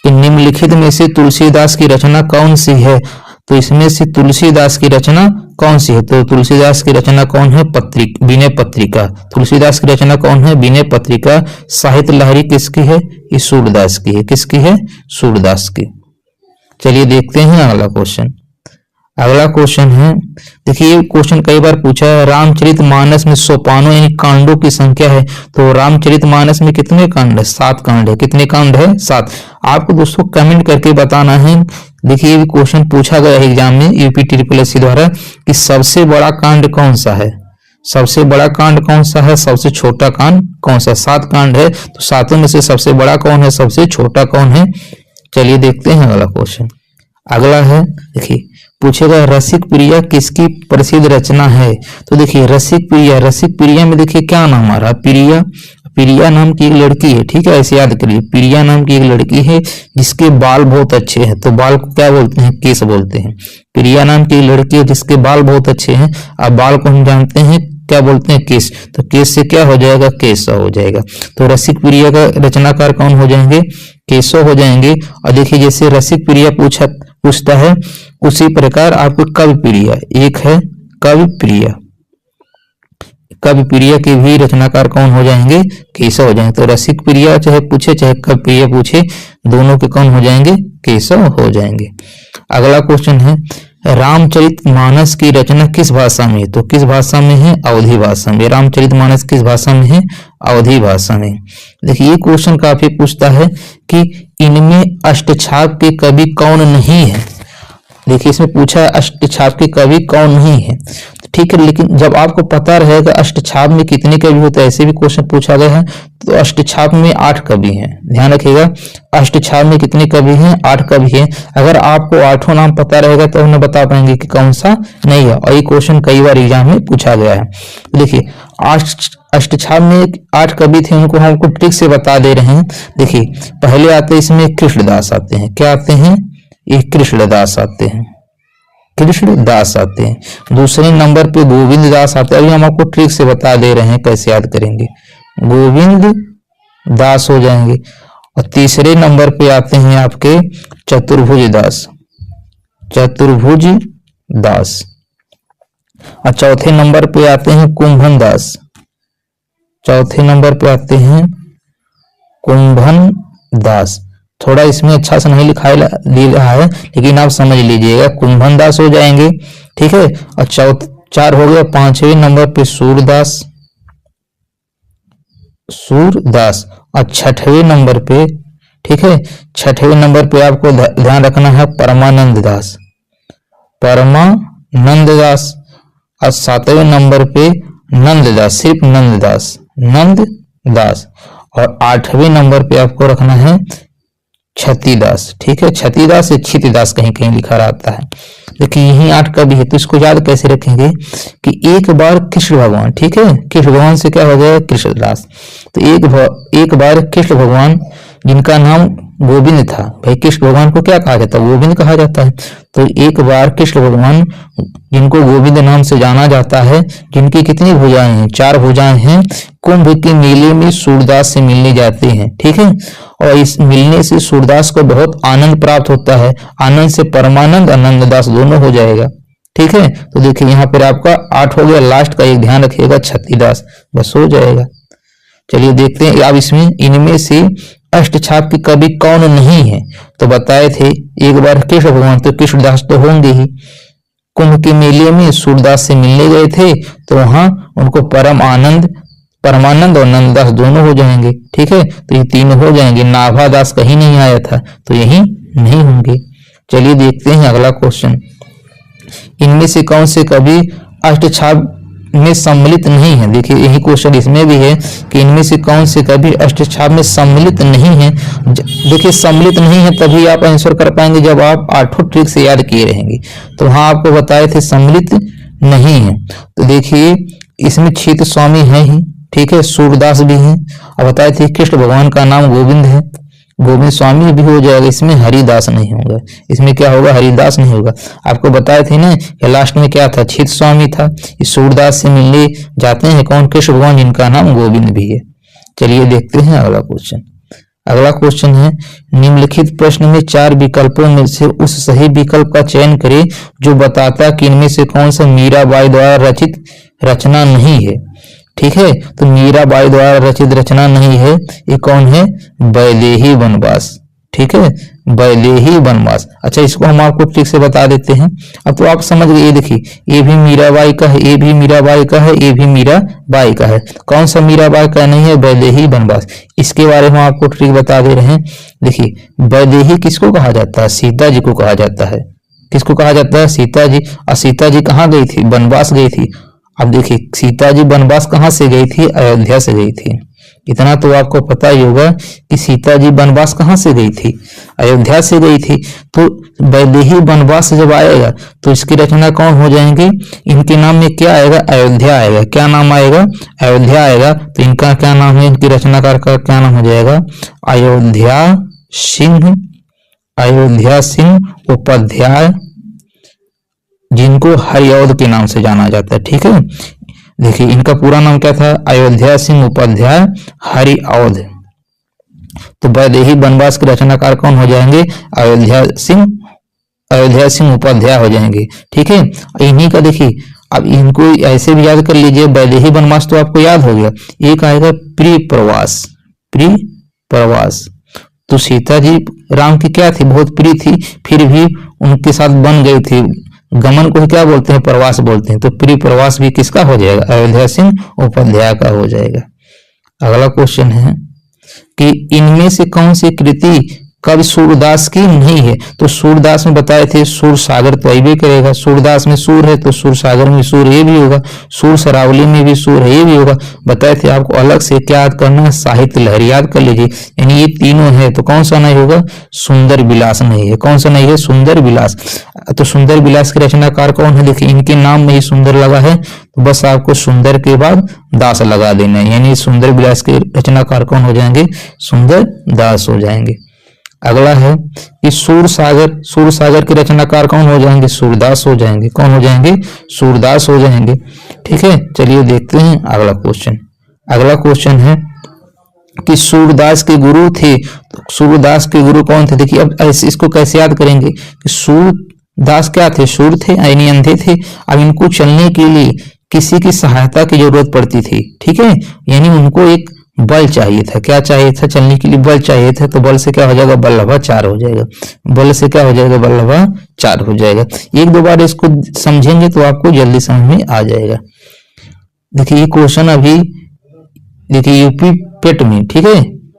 कि निम्नलिखित में से तुलसीदास की रचना कौन सी है? तो इसमें से तुलसीदास की रचना कौन सी है? तो तुलसीदास की रचना कौन है? विनय पत्रिका। तुलसीदास की रचना कौन है? विनय पत्रिका। साहित्य लहरी किसकी है? ये सूरदास की है। किसकी है? सूरदास की। चलिए देखते हैं अगला क्वेश्चन। अगला क्वेश्चन है, देखिए ये क्वेश्चन कई बार पूछा है, रामचरितमानस में सोपानों यानी कांडों की संख्या है। तो रामचरितमानस में कितने कांड है? 7 कांड है। कितने कांड है? 7। आपको दोस्तों कमेंट करके बताना है। देखिए ये क्वेश्चन पूछा गया है एग्जाम में यूपी ट्रिपल द्वारा कि सबसे बड़ा कांड कौन सा है? सबसे बड़ा कांड कौन सा है? सबसे छोटा कांड कौन सा? 7 कांड है, तो 7 में से सबसे बड़ा कौन है? सबसे छोटा कौन है? चलिए देखते हैं अगला क्वेश्चन। अगला है, देखिए पूछेगा रसिक प्रिया किसकी प्रसिद्ध रचना है? तो देखिए रसिक प्रिया, रसिक प्रिया में देखिए क्या नाम आ रहा? प्रिया, प्रिया नाम की एक लड़की है। ठीक है, ऐसे याद करिए। प्रिया नाम की एक लड़की है जिसके बाल बहुत अच्छे हैं। तो बाल को क्या बोलते हैं? केस बोलते हैं। प्रिया नाम की एक लड़की है जिसके बाल बहुत अच्छे हैं। अब बाल को हम जानते हैं क्या बोलते हैं? केस। तो केस से क्या हो जाएगा? केशव हो जाएगा। तो रसिक प्रिया का रचनाकार कौन हो जाएंगे? केशव हो जाएंगे। और देखिए जैसे रसिक प्रिया पूछता है उसी प्रकार आपको कवि प्रिया, एक है कवि प्रिया, कवि प्रिया के भी रचनाकार कौन हो जाएंगे? केशव हो जाएंगे। तो रसिक प्रिया चाहे पूछे चाहे कवि प्रिया पूछे, दोनों के कौन हो जाएंगे? केशव हो जाएंगे। अगला क्वेश्चन है रामचरितमानस की रचना किस भाषा में? तो किस भाषा में है? अवधी भाषा में। रामचरितमानस किस भाषा में है? अवधी भाषा में। देखिए ये क्वेश्चन काफी पूछता है कि इनमें अष्टछाप के कवि कौन नहीं है? देखिए इसमें पूछा है अष्टछाप के कवि कौन नहीं है। ठीक है, लेकिन जब आपको पता रहेगा अष्टछाप में कितने कवि होते हैं, ऐसे भी क्वेश्चन पूछा गया है। तो अष्टछाप में 8 कवि हैं। ध्यान रखिएगा, अष्टछाप में कितने कवि हैं? 8 कवि हैं। अगर आपको 8 नाम पता रहेगा तो हम बता पाएंगे कि कौन सा नहीं है। और ये क्वेश्चन कई बार एग्जाम में पूछा गया है। देखिए अष्टछाप में 8 कवि थे, उनको हमको ट्रिक से बता दे रहे हैं। देखिए पहले आते इसमें कृष्णदास आते हैं। क्या आते हैं? ये कृष्णदास आते हैं। कृष्णदास आते हैं। दूसरे नंबर पे गोविंद दास आते हैं। अभी हम आपको ट्रिक से बता दे रहे हैं कैसे याद करेंगे। गोविंद दास हो जाएंगे। और तीसरे नंबर पे आते हैं आपके चतुर्भुज दास, चतुर्भुज दास। और चौथे नंबर पे आते हैं कुंभन दास। चौथे नंबर पे आते हैं कुंभन दास। थोड़ा इसमें अच्छा से नहीं लिखा रहा है, लेकिन आप समझ लीजिएगा, कुंभन दास हो जाएंगे। ठीक है, और 4 हो गया। 5वें नंबर पे सूरदास, सूरदास। और 6वें नंबर पे, ठीक है, 6वें नंबर पे आपको ध्यान रखना है परमानंद दास, परमानंद दास। और 7वें नंबर पे नंददास, सिर्फ नंददास, नंददास। और 8वें नंबर पे आपको रखना है छतिदास। ठीक है, छतिदास या क्षितिदास कहीं कहीं लिखा रहता है। देखिए यही 8 का भी है, तो इसको याद कैसे रखेंगे कि एक बार कृष्ण भगवान, ठीक है, कृष्ण भगवान से क्या हो गया, कृष्णदास। तो एक बार कृष्ण भगवान जिनका नाम गोविंद था, भाई कृष्ण भगवान को क्या कहा जाता है, गोविंद कहा जाता है। तो एक बार कृष्ण भगवान जिनको गोविंद नाम से जाना जाता है, जिनकी कितनी भुजाएं हैं, 4 भुजाएं हैं, कुंभ के मेले में सूरदास से मिलने जाते हैं। ठीक है, और इस मिलने से सूरदास को बहुत आनंद प्राप्त होता है। आनंद से परमानंद और नंददास दोनों हो जाएगा। ठीक है, तो देखिए यहाँ पर आपका 8 हो गया। लास्ट का एक ध्यान रखिएगा, छत्तीदास, बस हो जाएगा। चलिए देखते हैं अब इसमें इनमें से अष्टछाप की कवि कौन नहीं है। तो बताए थे एक बार कृष्ण भगवान, तो कृष्णदास तो होंगे ही। कुंभ के मेले में सूरदास से मिलने गए थे, तो वहां उनको परमानंद और नंददास दोनों हो जाएंगे। ठीक है, तो ये तीनों हो जाएंगे। नाभादास कहीं नहीं आया था, तो यही नहीं होंगे। चलिए देखते हैं अगला क्वेश्चन। इनमें से कौन से कवि अष्टछाप में सम्मिलित नहीं है। देखिए यही क्वेश्चन इसमें भी है कि इनमें से कौन से कवि अष्टछाप में सम्मिलित नहीं है। देखिए सम्मिलित नहीं है तभी आप आंसर कर पाएंगे जब आप 8 ट्रिक से याद किए रहेंगे। तो वहां आपको बताए थे सम्मिलित नहीं है। तो देखिए इसमें क्षित स्वामी है ही, ठीक है, सूरदास भी है, और बताए थे कृष्ण भगवान का नाम गोविंद है, गोविंद स्वामी भी हो जाएगा। इसमें हरिदास नहीं होगा, इसमें क्या होगा, हरिदास नहीं होगा। आपको बताए थे ना कि लास्ट में क्या था, क्षित स्वामी था। इस सूरदास से मिलने जाते हैं कौन, कृष्ण भगवान, जिनका नाम गोविंद भी है। चलिए देखते हैं अगला क्वेश्चन। अगला क्वेश्चन है, निम्नलिखित प्रश्न में 4 विकल्पों में से उस सही विकल्प का चयन करें जो बताता कि इनमें से कौन सा मीराबाई द्वारा रचित रचना नहीं है। ठीक है, तो मीराबाई द्वारा रचित रचना नहीं है, ये कौन है, वैदेही वनवास। ठीक है, वैदेही वनवास। अच्छा इसको हम आपको ठीक से बता देते हैं। अब तो आप समझ गए, ये देखिए ये भी मीराबाई का है, ये भी मीराबाई का है, ये भी मीराबाई का है। कौन सा मीराबाई का नहीं है, वैदेही वनवास। इसके बारे में आपको ट्रिक बता दे रहे हैं। देखिए वैदेही किसको कहा जाता है, सीता जी को कहा जाता है। किसको कहा जाता है, सीता जी। और सीता जी कहाँ गई थी, वनवास गई थी। अब देखिए सीता जी वनवास कहाँ से गई थी, अयोध्या से गई थी। इतना तो आपको पता ही होगा कि सीता जी वनवास कहाँ से गई थी, अयोध्या से गई थी। तो वैदेही वनवास जब आएगा तो इसकी रचना कौन हो जाएंगे, इनके नाम में क्या आएगा, अयोध्या आएगा। क्या नाम आएगा, अयोध्या आएगा। तो इनका क्या नाम है, इनकी रचनाकार का क्या नाम हो जाएगा, अयोध्या सिंह उपाध्याय, जिनको हरिऔध के नाम से जाना जाता है। ठीक है, देखिए इनका पूरा नाम क्या था, अयोध्या सिंह उपाध्याय हरिऔध। तो वैदेही वनवास के रचनाकार कौन हो जाएंगे, अयोध्या सिंह उपाध्याय हो जाएंगे। ठीक है, इन्हीं का देखिए अब इनको ऐसे भी याद कर लीजिए। वैदेही वनवास तो आपको याद हो गया। एक आएगा प्रिय प्रवास। तो सीता जी राम की क्या थी, बहुत प्रिय थी, फिर भी उनके साथ बन गई थी। गमन को क्या बोलते हैं, प्रवास बोलते हैं। तो प्रिय प्रवास भी किसका हो जाएगा, अयोध्या सिंह उपाध्याय का हो जाएगा। अगला क्वेश्चन है कि इनमें से कौन सी कृति कवि सूरदास की नहीं है। तो सूरदास में बताए थे सूर सागर तो अभी करेगा, सूरदास में सूर है तो सूर सागर में सूर ये भी होगा, सूर सरावली में भी सूर है ये भी होगा। बताए थे आपको अलग से क्या याद करना है, साहित्य लहरी याद कर लीजिए। यानी ये तीनों है तो कौन सा नहीं होगा, सुंदर विलास नहीं है। कौन सा नहीं है, सुंदर विलास। तो सुंदर विलास के रचनाकार कौन है, देखिए इनके नाम में ही सुंदर लगा है, तो बस आपको सुंदर के बाद दास लगा देना है। यानी सुंदर विलास के रचनाकार कौन हो जाएंगे, सुंदर दास हो जाएंगे। अगला है कि सूर सागर के रचनाकार कौन हो जाएंगे, सूरदास हो जाएंगे। कौन हो जाएंगे, सूरदास हो जाएंगे। ठीक है, चलिए देखते हैं अगला क्वेश्चन। अगला क्वेश्चन है कि सूरदास के गुरु थे, तो सूरदास के गुरु कौन थे। देखिए अब इसको कैसे याद करेंगे कि सूरदास क्या थे, सूर थे यानी अंधे थे। अब इनको चलने के लिए किसी की सहायता की जरूरत पड़ती थी। ठीक है, यानी उनको एक बल चाहिए था। क्या चाहिए था? चलने के लिए बल चाहिए था, तो बल से क्या हो जाएगा? बल लवा 4 हो जाएगा। बल से क्या हो जाएगा? बल लवा 4 हो जाएगा। एक दो बार इसको समझेंगे तो आपको जल्दी समझ में आ जाएगा। देखिए ये क्वेश्चन अभी देखिए यूपी पेट में, ठीक है,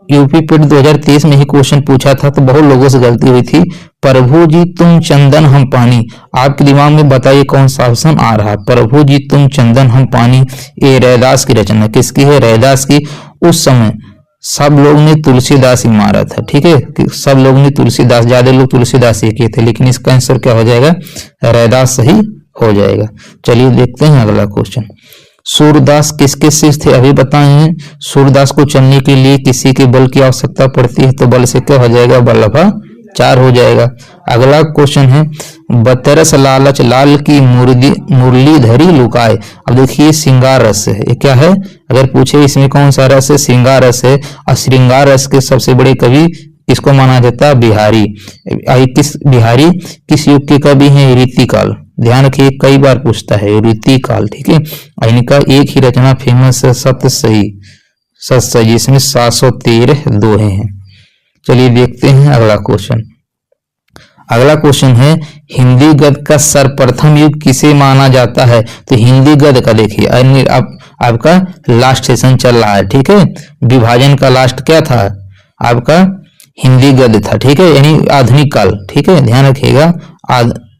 यूपी पेट 2023 में ही क्वेश्चन पूछा था, तो बहुत लोगों से गलती हुई थी। प्रभु जी तुम चंदन हम पानी, आपके दिमाग में बताइए कौन सा ऑप्शन आ रहा है? प्रभु जी तुम चंदन हम पानी, ये रैदास की रचना। किसकी है? रैदास की। उस समय सब लोग ने तुलसीदास ही मारा था, ठीक है, सब लोग ने तुलसीदास, ज्यादा लोग तुलसीदास ही किए थे, लेकिन इसका आंसर क्या हो जाएगा? रैदास सही हो जाएगा। चलिए देखते हैं अगला क्वेश्चन। सूरदास किसके शिष्य थे? अभी बताए हैं। सूरदास को चलने के लिए किसी के बल की आवश्यकता पड़ती है, तो बल से क्या हो जाएगा? बल लवा 4 हो जाएगा। अगला क्वेश्चन है, बतरस लालच लाल की मुरली धरी लुकाए। अब देखिए श्रृंगार रस है, ये क्या है? अगर पूछे इसमें कौन सा रस है? श्रृंगार रस है। और श्रृंगार रस के सबसे बड़े कवि किसको माना जाता है? बिहारी। बिहारी किस युग के कवि हैं? रीतिकाल। ध्यान रखिए कई बार पूछता है रीतिकाल, ठीक है। इनका एक ही रचना फेमस है, सतसई, जिसमें 713 दोहे हैं। चलिए देखते हैं अगला क्वेश्चन। अगला क्वेश्चन है, हिंदी गद्य का सर्वप्रथम युग किसे माना जाता है? तो हिंदी गद्य का देखिए अब आपका लास्ट सेशन चल रहा है, ठीक है। विभाजन का लास्ट क्या था? आपका हिंदी गद्य था, ठीक है, यानी आधुनिक काल, ठीक है, ध्यान रखिएगा।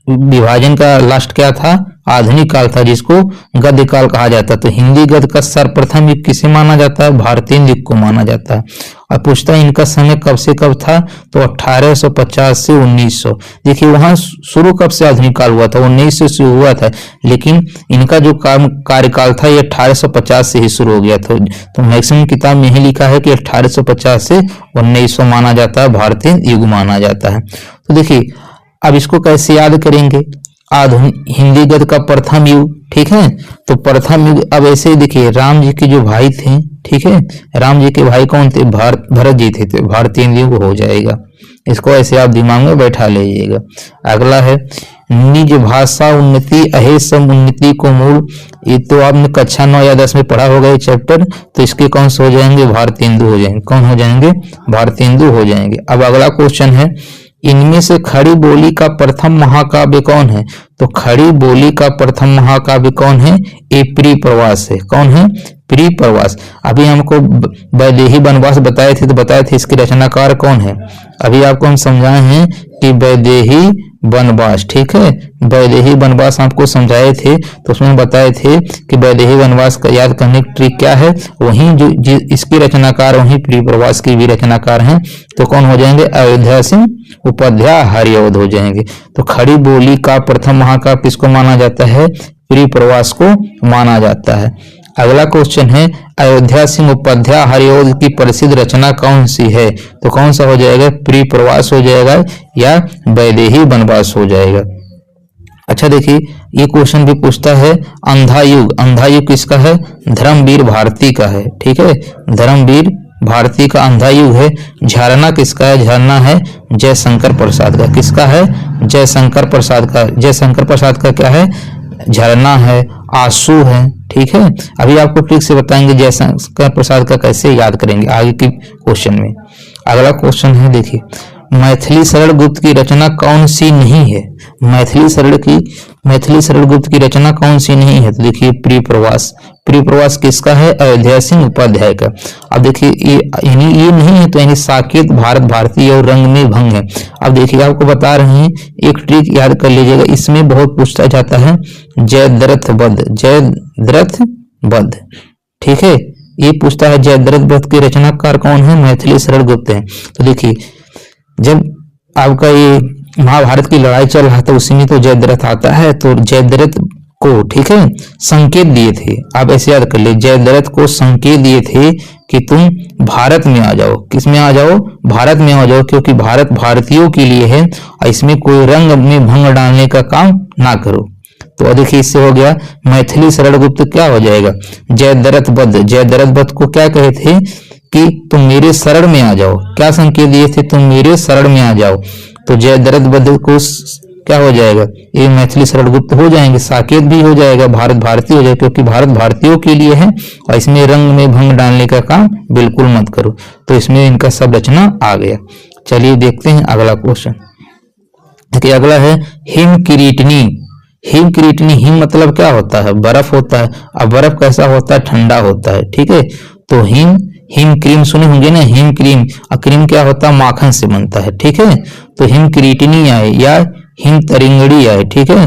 विभाजन का लास्ट क्या था? आधुनिक काल था, जिसको गद्य काल कहा जाता है। तो हिंदी गद्य का सर्वप्रथम युग किसे माना जाता है? भारतीय युग को माना जाता है। और पूछता है इनका समय कब से कब था? तो 1850 से 1900। देखिए वहां शुरू कब से आधुनिक काल हुआ था? 1900 से हुआ था, लेकिन इनका जो कार्यकाल था ये 1850 से ही शुरू हो गया था। तो मैक्सिमम किताब में यही लिखा है कि 1850 से 1900 माना जाता है, भारतीय युग माना जाता है। तो देखिए अब इसको कैसे याद करेंगे? आधुनिक हिंदी गद्य का प्रथम युग, ठीक है। तो प्रथम युग अब ऐसे देखिए, राम जी के जो भाई थे, ठीक है, राम जी के भाई कौन थे? भरत जी थे, तो भारतीय युग हो जाएगा। इसको ऐसे आप दिमाग में बैठा लीजिएगा। अगला है, निज भाषा उन्नति अहे सम उन्नति को मूल। ये तो आपने कक्षा 9 या 10 में पढ़ा होगा ये चैप्टर। तो इसके कौन से हो जाएंगे? भारतेंदु हो जाएंगे। कौन हो जाएंगे? भारतेंदु हो जाएंगे। अब अगला क्वेश्चन है, इनमें से खड़ी बोली का प्रथम महाकाव्य कौन है? तो खड़ी बोली का प्रथम महाकाव्य कौन है? ये प्रिय प्रवास है। कौन है? प्रिय प्रवास। अभी हमको वैदेही वनवास बताए थे, तो बताए थे इसके रचनाकार कौन है? अभी आपको हम समझाए हैं कि वैदेही वनवास, ठीक है, वैदेही वनवास आपको समझाए थे, तो उसमें बताए थे कि वैदेही वनवास का याद करने की ट्रिक क्या है। वहीं जो इसके रचनाकार वहीं प्रिय प्रवास के भी रचनाकार हैं। तो कौन हो जाएंगे? अयोध्या सिंह उपाध्याय हरिअवध हो जाएंगे। तो खड़ी बोली का प्रथम महाकाव्य किसको माना जाता है? प्रिय प्रवास को माना जाता है। अगला क्वेश्चन है, अयोध्या सिंह उपाध्याय हरिअवध की प्रसिद्ध रचना कौन सी है? तो कौन सा हो जाएगा? प्रिय प्रवास हो जाएगा या वैदेही वनवास हो जाएगा। अच्छा देखिए ये क्वेश्चन भी पूछता है, अंधा युग, अंधा युग किसका है? धर्मवीर भारती का है, ठीक है, धर्मवीर भारती का अंधा युग है। झरना किसका है? झरना है जयशंकर प्रसाद का। किसका है? जयशंकर प्रसाद का। जयशंकर प्रसाद का क्या है? झरना है, आंसू है, ठीक है। अभी आपको ट्रिक से बताएंगे जयशंकर प्रसाद का कैसे याद करेंगे आगे के क्वेश्चन में। अगला क्वेश्चन है देखिए, मैथिली सरल गुप्त की रचना कौन सी नहीं है? मैथिली सरल गुप्त की रचना कौन सी नहीं है? तो देखिए प्रिय प्रवास। प्रिय प्रवास किसका है? अयोध्या सिंह उपाध्याय का। अब देखिए ये नहीं है, तो यानी साकेत भारत भारती और रंग में भंग है। अब देखिए आपको बता रहे हैं, एक ट्रिक याद कर लीजिएगा, इसमें बहुत पूछता जाता है जयद्रथ बध, ठीक है, ये पूछता है जयद्रथ बध के रचनाकार कौन है? मैथिली सरल गुप्त है। तो देखिए जब आपका ये महाभारत की लड़ाई चल रहा था उसी में तो जयद्रथ आता है। तो जयद्रथ को, ठीक है, संकेत दिए थे, आप ऐसे याद कर ले, जयद्रथ को संकेत दिए थे कि तुम भारत में आ जाओ। किस में आ जाओ? भारत में आ जाओ, क्योंकि भारत भारतीयों के लिए है और इसमें कोई रंग में भंग डालने का काम ना करो। तो देखिए इससे हो गया मैथिली सरल गुप्त क्या हो जाएगा? जयद्रथ बध। जयद्रथ बध को क्या कहे थे कि तुम मेरे शरण में आ जाओ। क्या संकेत दिए थे? तुम मेरे शरण में आ जाओ। तो जयद्रथ बध को क्या हो जाएगा, ये मैथिली शरण गुप्त हो जाएंगे। साकेत भी हो जाएगा, भारत भारती हो जाएगा, क्योंकि भारत भारतीयों के लिए है और इसमें रंग में भंग डालने का काम बिल्कुल मत करो। तो इसमें इनका सब रचना आ गया। चलिए देखते हैं अगला क्वेश्चन। देखिए अगला है हिम किरीटनी। हिम किरीटनी, हिम मतलब क्या होता है, बर्फ होता है। अब बर्फ कैसा होता है, ठंडा होता है, ठीक है। तो हिम, हिम क्रीम सुने होंगे ना, हिम क्रीम। और क्रीम क्या होता है, माखन से बनता है, ठीक है। तो हिम किरीटनी आए या हिम तरंगिणी आए, ठीक है,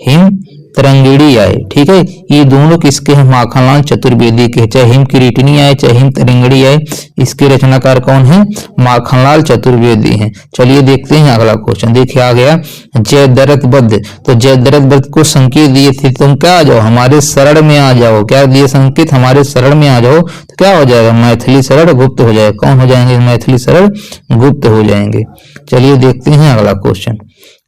हिम तरंगिणी आए, ठीक है। ये दोनों किसके हैं, माखनलाल चतुर्वेदी के। चाहे हिम किरीटनी आए चाहे हिम तरंगिणी आए, इसके रचनाकार कौन है, माखनलाल चतुर्वेदी हैं। चलिए देखते हैं अगला क्वेश्चन। देखिए आ गया जयद्रथ बद्ध। तो जयद्रथ बद्ध को संकेत दिए थे, तुम क्या आ जाओ, हमारे शरण में आ जाओ। क्या दिए संकेत, हमारे शरण में आ जाओ। तो क्या हो जाएगा, मैथिली शरण गुप्त हो जाएगा। कौन हो जाएंगे, मैथिली शरण गुप्त हो जाएंगे। चलिए देखते हैं अगला क्वेश्चन।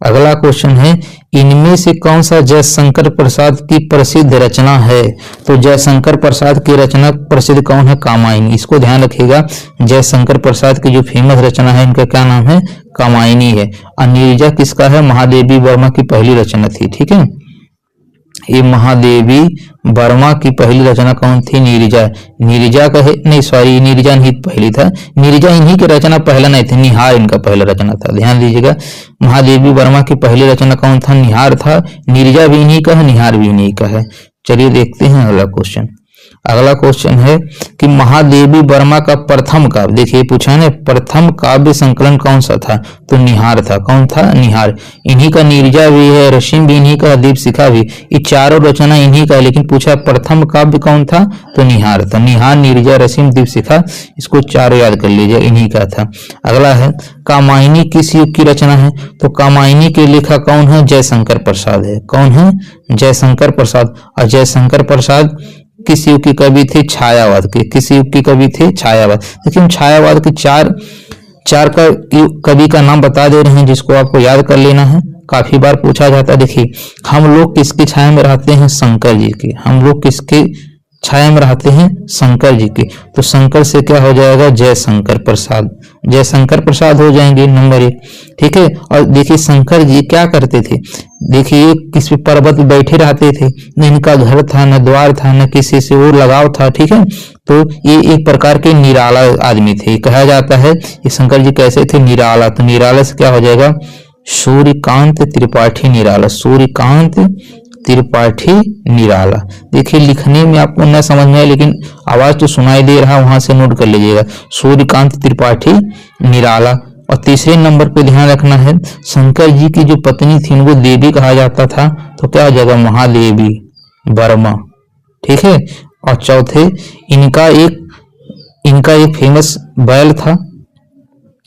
अगला क्वेश्चन है इनमें से कौन सा जयशंकर प्रसाद की प्रसिद्ध रचना है। तो जयशंकर प्रसाद की रचना प्रसिद्ध कौन है, कामायनी। इसको ध्यान रखिएगा, जयशंकर प्रसाद की जो फेमस रचना है इनका क्या नाम है, कामायनी है। और नीरजा किसका है, महादेवी वर्मा की पहली रचना थी, ठीक है। ये महादेवी वर्मा की पहली रचना कौन थी, नीरजा। नीरजा का है, नहीं सॉरी, नीरजा नहीं पहली था, नीरजा इन्हीं की रचना पहला नहीं थी, निहार इनका पहला रचना था। ध्यान दीजिएगा, महादेवी वर्मा की पहली रचना कौन था, निहार था। नीरजा भी इन्हीं का है, निहार भी इन्हीं का है। चलिए देखते हैं अगला क्वेश्चन। अगला क्वेश्चन है कि महादेवी वर्मा का प्रथम काव्य, देखिए पूछा है ना, प्रथम काव्य संकलन कौन सा था, तो निहार था। कौन था, निहार। इन्हीं का नीरजा भी है, रश्मि भी इन्हीं का, दीपशिखा भी, ये चारों रचना इन्हीं का है। लेकिन पूछा प्रथम काव्य कौन था, तो निहार था। निहार, नीरजा, रश्मि, दीपशिखा, इसको चारों याद कर लीजिए, इन्हीं का था। अगला है कामायनी किस युग की रचना है। तो कामायनी के लेखक कौन है, जयशंकर प्रसाद है। कौन है, जयशंकर प्रसाद। और जयशंकर प्रसाद किस युग की कवि थे, छायावाद के। किस युग की कवि थे, छायावाद। लेकिन छायावाद के चार का कवि का नाम बता दे रहे हैं, जिसको आपको याद कर लेना है, काफी बार पूछा जाता है। देखिए हम लोग किसकी छाया में रहते हैं, शंकर जी के। हम लोग किसके छाया में रहते हैं, शंकर जी के। तो शंकर से क्या हो जाएगा, जयशंकर प्रसाद। जयशंकर प्रसाद हो जाएंगे नंबर 1, ठीक है। और देखिए शंकर जी क्या करते थे, देखिए किस पर्वत में बैठे रहते थे, न इनका घर था, न द्वार था, न किसी से और लगाव था, ठीक है। तो ये एक प्रकार के निराला आदमी थे। कहा जाता है कि शंकर जी कैसे थे, निराला। तो निराला से क्या हो जाएगा, सूर्यकांत त्रिपाठी निराला। सूर्यकांत त्रिपाठी निराला। देखिए लिखने में आपको न समझ में आए, लेकिन आवाज तो सुनाई दे रहा है, वहां से नोट कर लीजिएगा, सूर्यकांत त्रिपाठी निराला। और तीसरे नंबर पे ध्यान रखना है, शंकर जी की जो पत्नी थी उनको देवी कहा जाता था। तो क्या हो जाएगा, महादेवी वर्मा, ठीक है। और चौथे इनका एक फेमस बैल था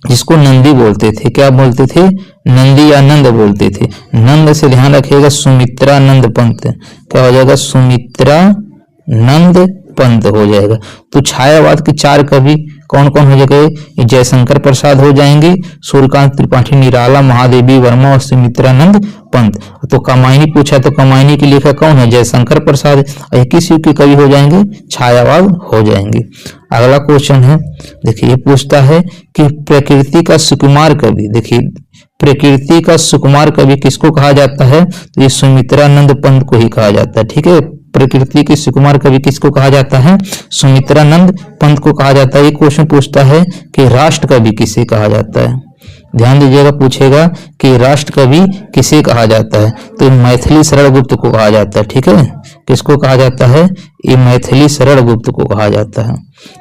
जिसको नंदी बोलते थे। क्या बोलते थे, नंदी या नंद बोलते थे। नंद से ध्यान रखिएगा, सुमित्रा नंद पंत। क्या हो जाएगा, सुमित्रा नंद पंत हो जाएगा। तो छायावाद के 4 कवि कौन कौन हो जाएंगे, जयशंकर प्रसाद हो जाएंगे, सूर्यकांत त्रिपाठी निराला, महादेवी वर्मा और सुमित्रानंद पंत। तो कामायनी पूछा, तो कामायनी के लेखक कौन है, जयशंकर प्रसाद। किस युग के कवि हो जाएंगे, छायावाद हो जाएंगे। अगला क्वेश्चन है, देखिए पूछता है कि प्रकृति का सुकुमार कवि। देखिए प्रकृति का सुकुमार कवि किसको कहा जाता है, तो ये सुमित्रानंद पंत को ही कहा जाता है, ठीक है। प्रकृति के सुकुमार कवि किसको कहा जाता है, सुमित्रानंद पंत को कहा जाता है। ये क्वेश्चन पूछता है कि राष्ट्र कवि किसे कहा जाता है। ध्यान दीजिएगा, पूछेगा कि राष्ट्र कवि किसे कहा जाता है, तो मैथिली शरण गुप्त को कहा जाता है, ठीक है। किसको कहा जाता है, ये मैथिली शरण गुप्त को कहा जाता है।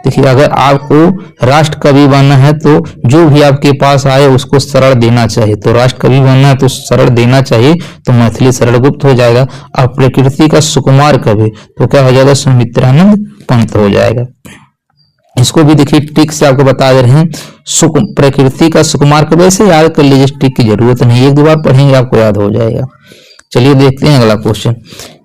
देखिए अगर आपको राष्ट्र कवि बनना है तो जो भी आपके पास आए उसको शरण देना चाहिए। तो राष्ट्र कवि बनना है तो शरण देना चाहिए, तो मैथिली शरण गुप्त हो जाएगा। अब प्रकृति का सुकुमार कवि तो क्या हो जाएगा, सुमित्रानंद पंत हो जाएगा। इसको भी देखिए ट्रिक से आपको बता दे रहे हैं, प्रकृति का सुकुमार कवि ऐसे याद कर लीजिए, ट्रिक की जरूरत नहीं, 1-2 बार पढ़ेंगे आपको याद हो जाएगा। चलिए देखते हैं अगला क्वेश्चन।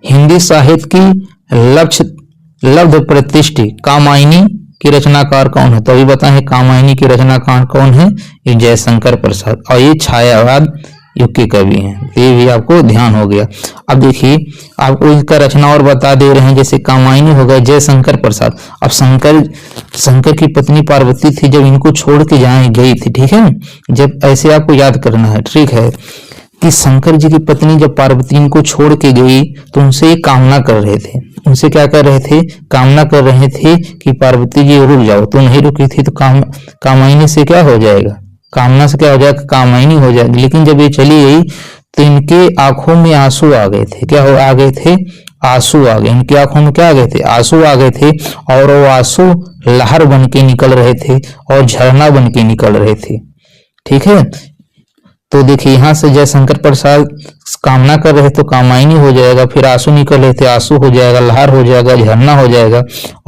हिंदी साहित्य की लब्ध प्रतिष्ठित कामायनी की रचनाकार कौन है। तो अभी बताएं कामायनी की रचनाकार कौन है, ये जयशंकर प्रसाद। और ये छायावाद युग के कवि हैं, ये भी आपको ध्यान हो गया। अब देखिए आपको इसका रचना और बता दे रहे हैं, जैसे कामायनी हो गया जयशंकर प्रसाद। अब शंकर की पत्नी पार्वती थी, जब इनको छोड़ के जहाँ गई थी, ठीक है। जब ऐसे आपको याद करना है, ठीक है, कि शंकर जी की पत्नी जब पार्वती इनको छोड़ के गई तो उनसे ये कामना कर रहे थे, उनसे क्या कर रहे थे, कामना कर रहे थे कि पार्वती जी रुक जाओ। तो नहीं रुकी थी तो कामायनी से क्या हो जाएगा, कामना से क्या हो जाएगा, कामायनी हो जाएगी। लेकिन जब ये चली गई तो इनके आंखों में आंसू आ गए थे। क्या हो आ गए थे, आंसू आ गए, इनकी आंखों में क्या आ गए थे, आंसू आ गए थे। और वो आंसू लहर बन के निकल रहे थे और झरना बन के निकल रहे थे। ठीक है, तो देखिए यहाँ से जयशंकर प्रसाद कामना कर रहे तो कामायनी हो जाएगा, फिर आंसू निकल रहे थे, आंसू हो जाएगा, लहर हो जाएगा, झरना हो जाएगा।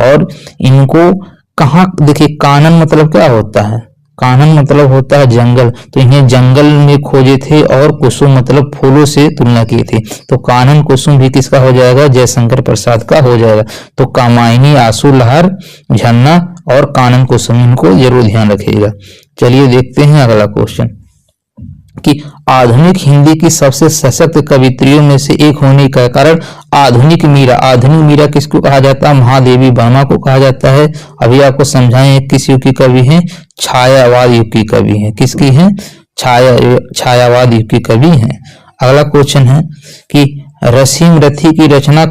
और इनको कहाँ, देखिए कानन मतलब क्या होता है, कानन मतलब होता है जंगल, तो इन्हें जंगल में खोजे थे। और कुसुम मतलब फूलों से तुलना की थी, तो कानन कुसुम भी किसका हो जाएगा, जयशंकर प्रसाद का हो जाएगा। तो कामायनी, आंसू, लहर, झरना और कानन कुसुम, इनको जरूर ध्यान रखिएगा। चलिए देखते हैं अगला क्वेश्चन कि आधुनिक हिंदी की सबसे सशक्त कवित्रियों में से एक होने का कारण आधुनिक मीरा। आधुनिक मीरा किसको कहा जाता है, महादेवी वर्मा को कहा जाता है। अभी आपको समझाएं किस युग की कवि हैं, छायावाद युग की कवि हैं। किसकी हैं, छायावाद युग की कवि हैं। अगला क्वेश्चन है कि रसीम रथी की रचना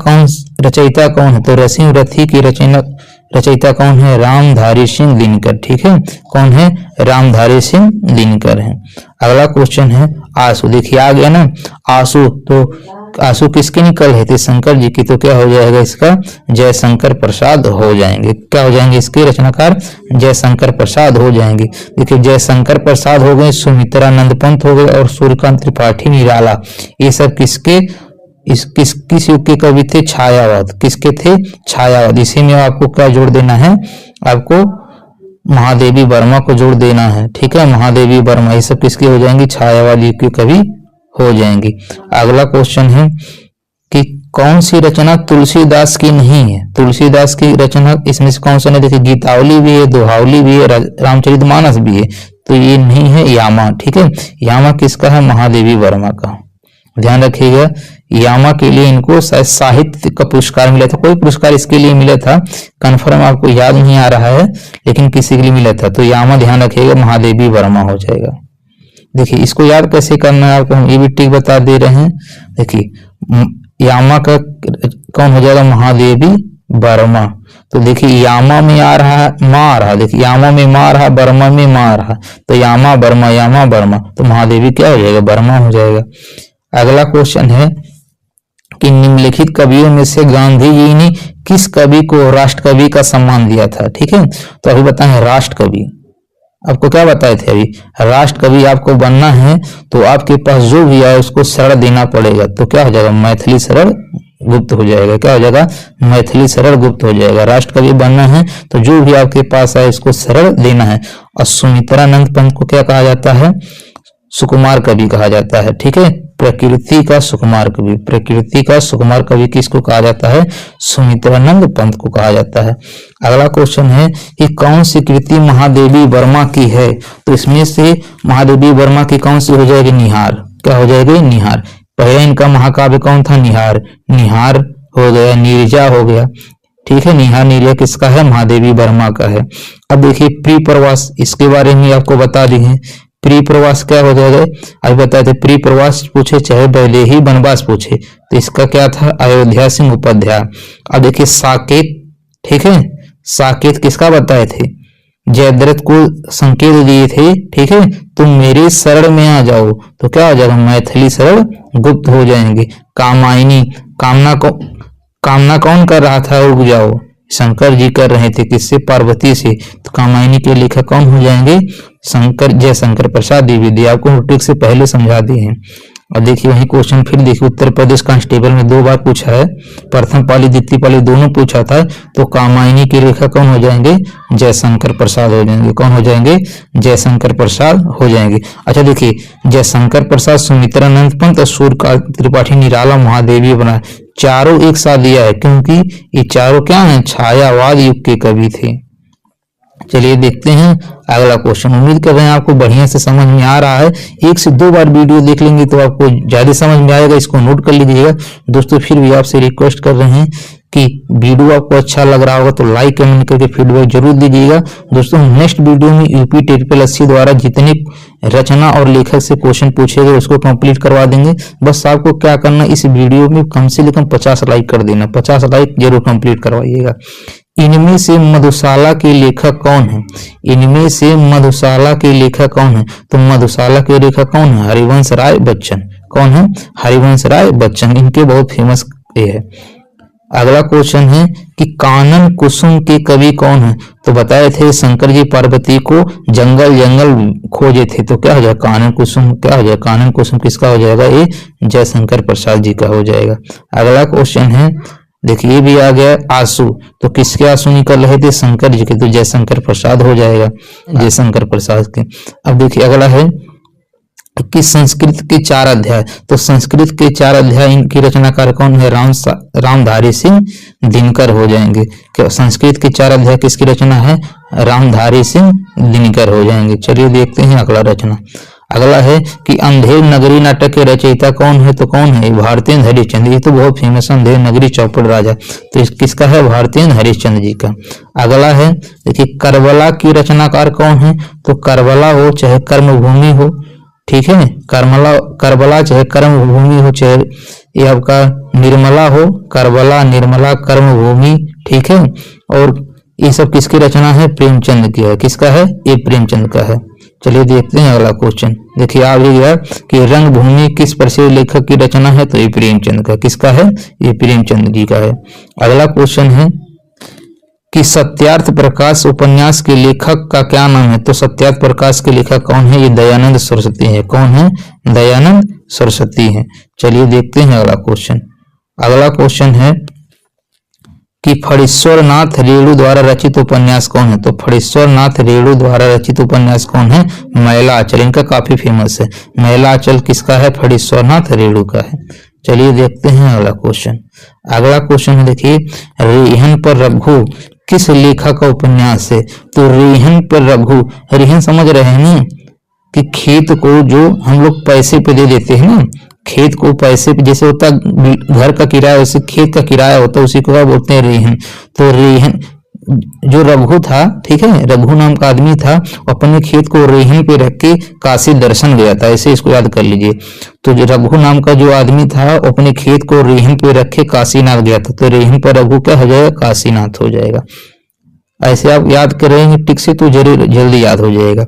रचयिता कौन है। तो रसीम रथी की रचयिता कौन है, रामधारी सिंह दिनकर। ठीक है, कौन है, रामधारी सिंह दिनकर है। अगला क्वेश्चन है आंसू। देखिए आ गया ना आंसू, तो आंसू किसके निकल रहे थे, शंकर जी की। तो क्या हो जाएगा इसका, जयशंकर प्रसाद हो जाएंगे। क्या हो जाएंगे इसके रचनाकार, जयशंकर प्रसाद हो जाएंगे। देखिए जयशंकर प्रसाद हो गए, सुमित्रानंद पंत हो गए और सूर्यकांत त्रिपाठी निराला, ये सब किसके, किस युग के कवि थे, छायावाद। किसके थे, छायावाद। इसी में आपको क्या जोड़ देना है, आपको महादेवी वर्मा को जोड़ देना है। ठीक है, महादेवी वर्मा, ये सब किसके हो जाएंगे, छायावाद युग के कवि हो जाएंगे। अगला क्वेश्चन है कि कौन सी रचना तुलसीदास की नहीं है। तुलसीदास की रचना इसमें से कौन सा नहीं, देखिए गीतावली भी है, दोहावली भी है, रामचरितमानस भी है, तो ये नहीं है यामा। ठीक है, यामा किसका है, महादेवी वर्मा का। ध्यान रखिएगा, यामा के लिए इनको शायद साहित्य का पुरस्कार मिला था, कोई पुरस्कार इसके लिए मिला था, कंफर्म आपको याद नहीं आ रहा है, लेकिन किसी के लिए मिला था। तो यामा ध्यान रखिएगा, महादेवी वर्मा हो जाएगा। देखिए इसको याद कैसे करना है आपको हम ये भी टिक बता दे रहे हैं। देखिए यामा का कौन हो जाएगा, महादेवी वर्मा। तो देखिए यामा में आ रहा है माँ आ रहा, देखिए यामा में माँ आ रहा, वर्मा में माँ आ रहा, तो यामा वर्मा, यामा वर्मा, तो महादेवी क्या हो जाएगा, वर्मा हो जाएगा। अगला क्वेश्चन है कि निम्नलिखित कवियों में से गांधी जी ने किस कवि को राष्ट्र कवि का सम्मान दिया था। ठीक है, तो अभी बताएं राष्ट्र कवि, आपको क्या बताए थे अभी, राष्ट्र कवि आपको बनना है तो आपके पास जो भी आए उसको सरल देना पड़ेगा। तो क्या हो जाएगा, मैथिली सरल गुप्त हो जाएगा। क्या हो जाएगा, मैथिली सरल गुप्त हो जाएगा। राष्ट्र कवि बनना है तो जो भी आपके पास आए उसको सरल देना है। और सुमित्रानंद पंत को क्या कहा जाता है, सुकुमार कवि कहा जाता है। ठीक है, प्रकृति का सुकुमार कवि, प्रकृति का सुकुमार कवि किसको कहा जाता है, सुमित्रानंद पंत को कहा जाता है। अगला क्वेश्चन है कि कौन सी कृति महादेवी वर्मा की है। तो इसमें से महादेवी वर्मा की कौन सी हो जाएगी, निहार। क्या हो जाएगी, निहार। पहले इनका महाकाव्य कौन था, निहार। निहार हो गया, नीरजा हो गया। ठीक है, निहार नीरजा किसका है, महादेवी वर्मा का है। अब देखिए प्री प्रवास, इसके बारे में आपको बता दी है। प्री प्रवास क्या हो जाएगा, अभी बताए थे, प्री प्रवास पूछे चाहे पहले ही वनवास पूछे, तो इसका क्या था, अयोध्या सिंह उपाध्याय। अब देखिए साकेत, ठीक है, साकेत किसका बताए थे, जयद्रथ को संकेत दिए थे। ठीक है, तुम मेरे शरण में आ जाओ, तो क्या हो जाएगा, मैथिली शरण गुप्त हो जाएंगे। कामायनी, कामना कौन कर रहा था, उग जाओ, शंकर जी कर रहे थे, किससे, पार्वती से, तो कामायनी के लेखक कौन हो जाएंगे, शंकर, जयशंकर प्रसाद द्विवेदी। आपको नोटिस से पहले समझा दिए हैं। और देखिए वही क्वेश्चन फिर देखिए उत्तर प्रदेश कांस्टेबल में 2 बार पूछा है, प्रथम पाली द्वितीय पाली दोनों पूछा था। तो कामायनी के लेखक कौन हो जाएंगे, जयशंकर प्रसाद हो जाएंगे। कौन हो जाएंगे, जयशंकर प्रसाद हो जाएंगे। अच्छा देखिए जयशंकर प्रसाद, सुमित्रानंद पंत और सूर्यकांत त्रिपाठी निराला, महादेवी बना, चारों एक साथ दिया है क्योंकि ये चारों क्या हैं, छायावाद युग के कवि थे। चलिए देखते हैं अगला क्वेश्चन। उम्मीद कर रहे हैं आपको बढ़िया से समझ में आ रहा है। 1 से 2 बार वीडियो देख लेंगे तो आपको ज्यादा समझ में आएगा, इसको नोट कर लीजिएगा। दोस्तों फिर भी आपसे रिक्वेस्ट कर रहे हैं कि वीडियो आपको अच्छा लग रहा होगा तो लाइक कमेंट करके फीडबैक जरूर दीजिएगा। दोस्तों नेक्स्ट वीडियो में यूपी 80 द्वारा जितने रचना और लेखक से क्वेश्चन पूछेगा, उसको कंप्लीट करवा देंगे। बस आपको क्या करना, इस वीडियो में कम से कम 50 लाइक कर देना, 50 लाइक जरूर कंप्लीट करवाइएगा। इनमें से मधुशाला के लेखक कौन है? इनमें से मधुशाला के लेखक कौन है? तो मधुशाला के लेखक कौन है? हरिवंश राय बच्चन। कौन है? हरिवंश राय बच्चन। इनके बहुत फेमस ये है। अगला क्वेश्चन है कि कानन कुसुम के कवि कौन है? तो बताए थे शंकर जी पार्वती को जंगल जंगल खोजे थे, तो क्या हो जाएगा? कानन कुसुम। क्या हो जाएगा? कानन कुसुम किसका हो जाएगा? ये जयशंकर प्रसाद जी का हो जाएगा। अगला क्वेश्चन है, देखिए ये भी आ गया, आंसू। तो किसके आंसू निकल रहे थे? शंकर जी के, तो जयशंकर प्रसाद हो जाएगा, जयशंकर प्रसाद के। अब देखिए अगला है कि संस्कृत के 4 अध्याय। तो संस्कृत के 4 अध्याय इनकी रचनाकार कौन है? रामधारी सिंह दिनकर हो जाएंगे। क्या संस्कृत के 4 अध्याय किसकी रचना है? रामधारी सिंह दिनकर हो जाएंगे। चलिए देखते हैं अगला रचना। अगला है कि अंधेर नगरी नाटक के रचयिता कौन है? तो कौन है? भारतेंद्र हरिश्चंद्र। ये तो बहुत फेमस अंधेर नगरी चौपड़ राजा, तो किसका है? भारतेंद्र हरिश्चंद्र जी का। अगला है देखिए करबला की रचनाकार कौन है? तो करबला हो चाहे कर्मभूमि हो, ठीक है, करबला चाहे कर्मभूमि हो, चाहे ये आपका निर्मला हो, करबला निर्मला कर्मभूमि, ठीक है। और ये सब किसकी रचना है? प्रेमचंद की है। किसका है? ये प्रेमचंद का है। चलिए देखते हैं अगला क्वेश्चन। देखिए आप गया कि रंगभूमि किस प्रसिद्ध लेखक की रचना है? तो ये प्रेमचंद का। किसका है? ये प्रेमचंद जी का है। अगला क्वेश्चन है कि सत्यार्थ प्रकाश उपन्यास के लेखक का क्या नाम है? तो सत्यार्थ प्रकाश के लेखक कौन है? ये दयानंद सरस्वती है। कौन है? दयानंद सरस्वती है। चलिए देखते हैं अगला क्वेश्चन। अगला क्वेश्चन है कि फणीश्वर नाथ रेणु द्वारा रचित उपन्यास कौन है? तो फणीश्वर नाथ रेणु द्वारा रचित उपन्यास कौन है? महिला आंचल। इनका काफी फेमस है। महिला आंचल किसका है? फणीश्वर नाथ रेणु का है। चलिए देखते हैं अगला क्वेश्चन। अगला क्वेश्चन है देखिए रेहन पर रघु किस लेखक का उपन्यास है? तो रेहन पर रघु, रेहन समझ रहे हैं ना कि खेत को जो हम लोग पैसे पे दे देते हैं ना, खेत को पैसे पे जैसे होता घर का किराया, वैसे खेत का किराया होता है, उसी को क्या बोलते हैं? रेहन। तो रेहन जो रघु था, ठीक है, रघु नाम का आदमी था, अपने खेत को रेहन पे रख के काशी दर्शन गया था। ऐसे इसको याद कर लीजिए। तो जो रघु नाम का जो आदमी था अपने खेत को रेहन पे रख के काशीनाथ गया था, तो रेहन पर रघु क्या हो जाएगा? काशीनाथ हो जाएगा। ऐसे आप याद करेंगे टिक से तो जरूर जल्दी याद हो जाएगा।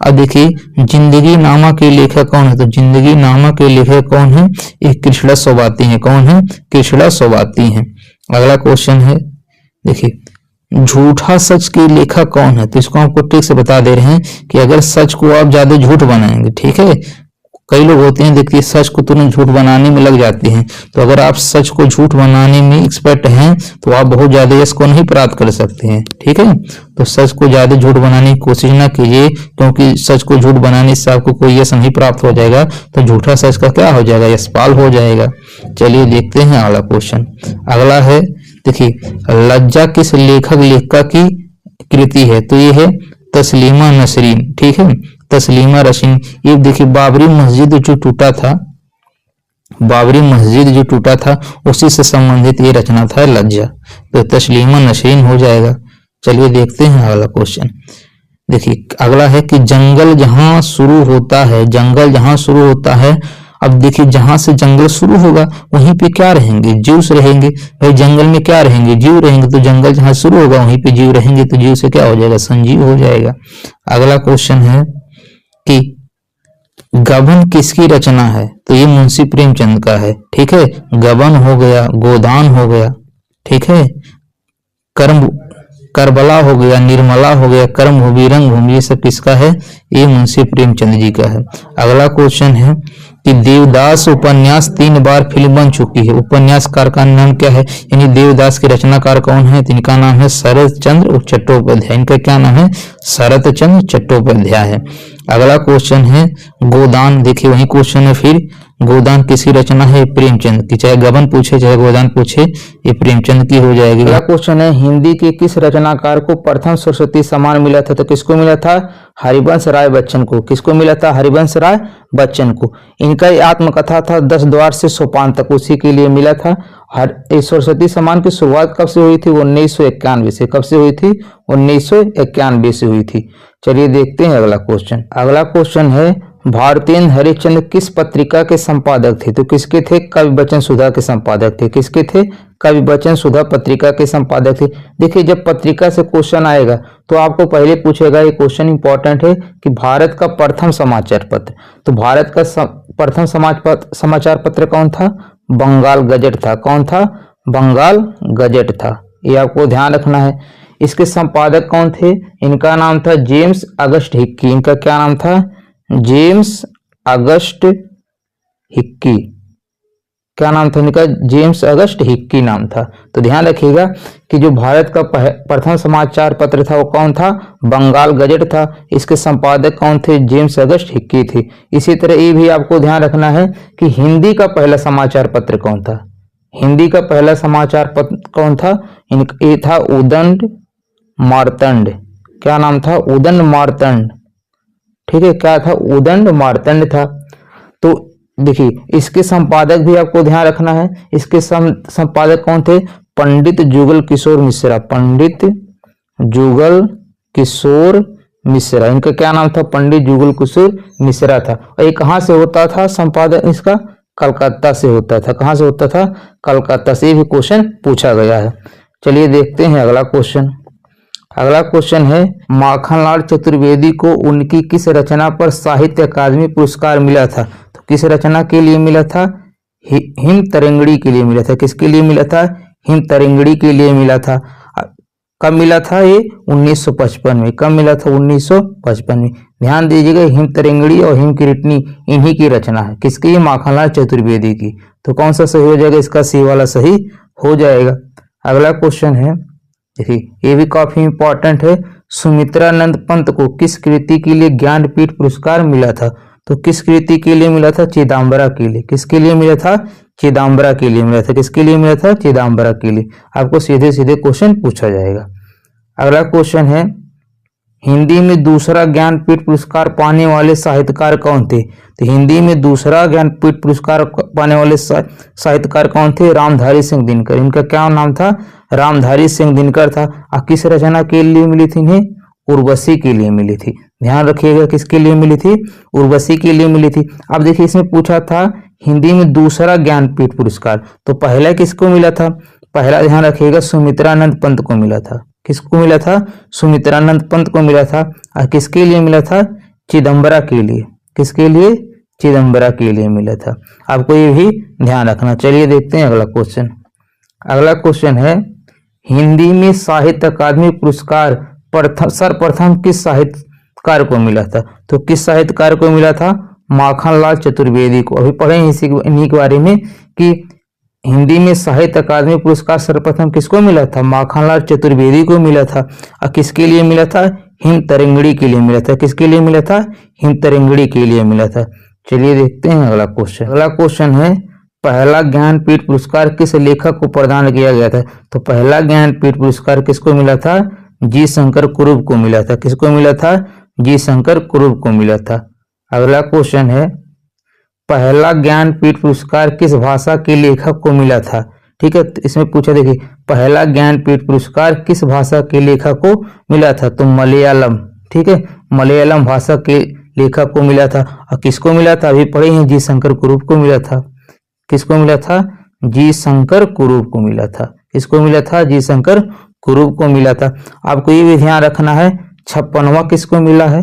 अब देखिए जिंदगी नामा के लेखक कौन है? तो जिंदगी नामा के लेखक कौन है? ये कृष्णा सोबाती है। कौन है? कृष्णा सोबाती है। अगला क्वेश्चन है देखिए झूठा सच के लेखक कौन है? तो इसको आपको ट्रिक से बता दे रहे हैं कि अगर सच को आप ज्यादा झूठ बनाएंगे, ठीक है, कई लोग होते हैं देखिए सच को तुरंत झूठ बनाने में लग जाते हैं, तो अगर आप सच को झूठ बनाने में एक्सपर्ट हैं तो आप बहुत ज्यादा यश को नहीं प्राप्त कर सकते हैं, ठीक है। तो सच को ज्यादा झूठ बनाने की कोशिश ना कीजिए, क्योंकि सच को झूठ बनाने से आपको कोई यश नहीं प्राप्त हो जाएगा, तो झूठा सच का क्या हो जाएगा? यशपाल हो जाएगा। चलिए देखते हैं अगला क्वेश्चन। अगला है देखिए लज्जा किस लेखक लेखिका की कृति है? तो ये है तस्लीमा नसरीन, ठीक है, तस्लीमा रशीन। ये देखिए बाबरी मस्जिद जो टूटा था, बाबरी मस्जिद जो टूटा था उसी से संबंधित ये रचना था लज्जा, तो तस्लीमा नसरीन हो जाएगा। चलिए देखते हैं अगला क्वेश्चन। देखिए अगला है कि जंगल जहां शुरू होता है, जंगल जहां शुरू होता है, अब देखिए जहां से जंगल शुरू होगा वहीं पे क्या रहेंगे? जीव रहेंगे। भाई जंगल में क्या रहेंगे? जीव रहेंगे। तो जंगल जहां शुरू होगा वहीं पे जीव रहेंगे, तो जीव से क्या हो जाएगा? संजीव हो जाएगा। अगला क्वेश्चन है कि गबन किसकी रचना है? तो ये मुंशी प्रेमचंद का है, ठीक है। गबन हो गया, गोदान हो गया, ठीक है, करबला हो गया, निर्मला हो गया, कर्मभूमि, रंगभूमि, ये सब किसका है? ये मुंशी प्रेमचंद जी का है। अगला क्वेश्चन है कि देवदास उपन्यास 3 बार फिल्म बन चुकी है, उपन्यासकार का नाम क्या है? यानी देवदास के रचनाकार कौन है? तो इनका नाम है शरत चंद्र चट्टोपाध्याय। इनका क्या नाम है? शरत चंद्र चट्टोपाध्याय है। अगला क्वेश्चन है गोदान। देखिए वही क्वेश्चन है फिर, गोदान किसकी रचना है? प्रेमचंद की। चाहे गबन पूछे चाहे गोदान पूछे, ये प्रेमचंद की हो जाएगी। अगला क्वेश्चन है हिंदी के किस रचनाकार को प्रथम सरस्वती सम्मान मिला था? तो किसको मिला था? हरिवंश राय बच्चन को। किसको मिला था? हरिवंश राय बच्चन को। इनका आत्मकथा था 10 द्वार से सोपान तक, उसी के लिए मिला था। सरस्वती सम्मान की शुरुआत कब से हुई थी? 1991 से। कब से हुई थी? 1991 से हुई थी। चलिए देखते हैं अगला क्वेश्चन। अगला क्वेश्चन है भारतेंद्र हरिश्चंद्र किस पत्रिका के संपादक थे? तो किसके थे? कवि वचन सुधा के संपादक थे। किसके थे? कवि वचन सुधा पत्रिका के संपादक थे। देखिए, जब पत्रिका से क्वेश्चन आएगा तो आपको पहले पूछेगा, ये क्वेश्चन इंपॉर्टेंट है, कि भारत का प्रथम समाचार पत्र। तो भारत का प्रथम समाचार पत्र कौन था? बंगाल गजट था। कौन था? बंगाल गजट था। ये आपको ध्यान रखना है। इसके संपादक कौन थे? इनका नाम था जेम्स अगस्ट हिक्की। इनका क्या नाम था? James August Hickey. क्या नाम था इनका? जेम्स अगस्ट हिक्की नाम था। तो ध्यान रखिएगा कि जो भारत का प्रथम समाचार पत्र था वो कौन था? बंगाल गजट था। इसके संपादक कौन थे? जेम्स अगस्ट हिक्की थे। इसी तरह ये भी आपको ध्यान रखना है कि हिंदी का पहला समाचार पत्र कौन था? हिंदी का पहला समाचार पत्र कौन था? ये था उदंड मार्तंड। क्या नाम था? उदंड मार्तंड। ठीक है, क्या था? उदंड मार्तंड था। तो देखिए, इसके संपादक भी आपको ध्यान रखना है। इसके संपादक कौन थे? पंडित जुगल किशोर मिश्रा। पंडित जुगल किशोर मिश्रा। इनका क्या नाम था? पंडित जुगल किशोर मिश्रा था। और ये कहाँ से होता था संपादक इसका? कलकत्ता से होता था। कहाँ से होता था? कलकत्ता से। भी क्वेश्चन पूछा गया है। चलिए देखते हैं अगला क्वेश्चन। अगला क्वेश्चन है, माखनलाल चतुर्वेदी को उनकी किस रचना पर साहित्य अकादमी पुरस्कार मिला था? तो किस रचना के लिए मिला था? हिम तरंगड़ी के लिए मिला था। किसके लिए मिला था? हिम तरंगड़ी के लिए मिला था। कब मिला था ये? 1955 में। कब मिला था? 1955 में। ध्यान दीजिएगा, हिम तरंगड़ी और हिम किरीटनी इन्हीं की रचना है। किसकी? माखनलाल चतुर्वेदी की। तो कौन सा सही हो जाएगा? इसका सी वाला सही हो जाएगा। अगला क्वेश्चन है, देखिए ये भी काफी इंपॉर्टेंट है। सुमित्रानंद पंत को किस कृति के लिए ज्ञानपीठ पुरस्कार मिला था? तो किस कृति के लिए मिला था? चिदंबरा के लिए। किसके लिए मिला था? चिदंबरा के लिए मिला था। किसके लिए मिला था? चिदंबरा के लिए। आपको सीधे सीधे क्वेश्चन पूछा जाएगा। अगला क्वेश्चन है, हिंदी में दूसरा ज्ञानपीठ पुरस्कार पाने वाले साहित्यकार कौन थे? तो हिंदी में दूसरा ज्ञानपीठ पुरस्कार पाने वाले साहित्यकार कौन थे? रामधारी सिंह दिनकर। इनका क्या नाम था? रामधारी सिंह दिनकर था। और किस रचना के लिए मिली थी इन्हें? उर्वशी के लिए मिली थी। ध्यान रखिएगा, किसके लिए मिली थी? उर्वशी के लिए मिली थी। अब देखिए, इसमें पूछा था हिंदी में दूसरा ज्ञानपीठ पुरस्कार, तो पहला किसको मिला था? पहला ध्यान रखिएगा, सुमित्रानंद पंत को मिला था। किसको मिला था? सुमित्रानंद पंत को मिला था। और किसके लिए मिला था? चिदंबरा के लिए। किसके लिए? चिदंबरा के लिए मिला था। आपको ये भी ध्यान रखना। चलिए देखते हैं अगला क्वेश्चन। अगला क्वेश्चन है, हिंदी में साहित्य अकादमी पुरस्कार सर्वप्रथम किस साहित्यकार को मिला था? तो किस साहित्यकार को मिला था? माखनलाल चतुर्वेदी को। अभी पढ़े इन्हीं के बारे में कि हिंदी में साहित्य अकादमी पुरस्कार सर्वप्रथम किसको मिला था? माखनलाल चतुर्वेदी को मिला था। और किसके लिए मिला था? हिम तरंगड़ी के लिए मिला था। किसके लिए मिला था? हिम तरंगड़ी के लिए मिला था। चलिए देखते हैं अगला क्वेश्चन। अगला क्वेश्चन है, पहला ज्ञानपीठ पुरस्कार किस लेखक को प्रदान किया गया था? तो पहला ज्ञानपीठ पुरस्कार किसको मिला था? जी शंकर कुरुप को मिला था। किसको मिला था? जी शंकर कुरुप को मिला था। अगला क्वेश्चन है, पहला ज्ञानपीठ पुरस्कार किस भाषा के लेखक को मिला था? ठीक है, तो इसमें पूछा, देखिए पहला ज्ञानपीठ पुरस्कार किस भाषा के लेखक को मिला था? तो मलयालम। ठीक है, मलयालम भाषा के लेखक को मिला था। और किसको मिला था? अभी पढ़े हैं, जी शंकर कुरुप को मिला था। किसको मिला था? जी शंकर कुरुप को मिला था। किसको मिला था? जी शंकर कुरुप को मिला था। आपको ये भी ध्यान रखना है, 56वां किसको मिला है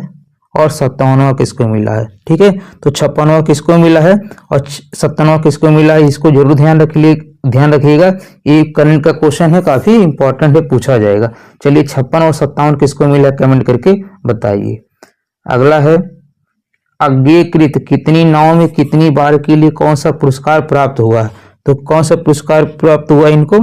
और 57वां किसको मिला है। ठीक है, तो 56वां किसको मिला है और 57वां किसको मिला है, इसको जरूर ध्यान रखिएगा। ये करंट का क्वेश्चन है, काफी इंपॉर्टेंट है, पूछा जाएगा। चलिए 56 और 57 किसको मिला, कमेंट करके बताइए। अगला है, अज्ञेयकृत कितनी नाव में कितनी बार के लिए कौन सा पुरस्कार प्राप्त हुआ है? तो कौन सा पुरस्कार प्राप्त हुआ इनको?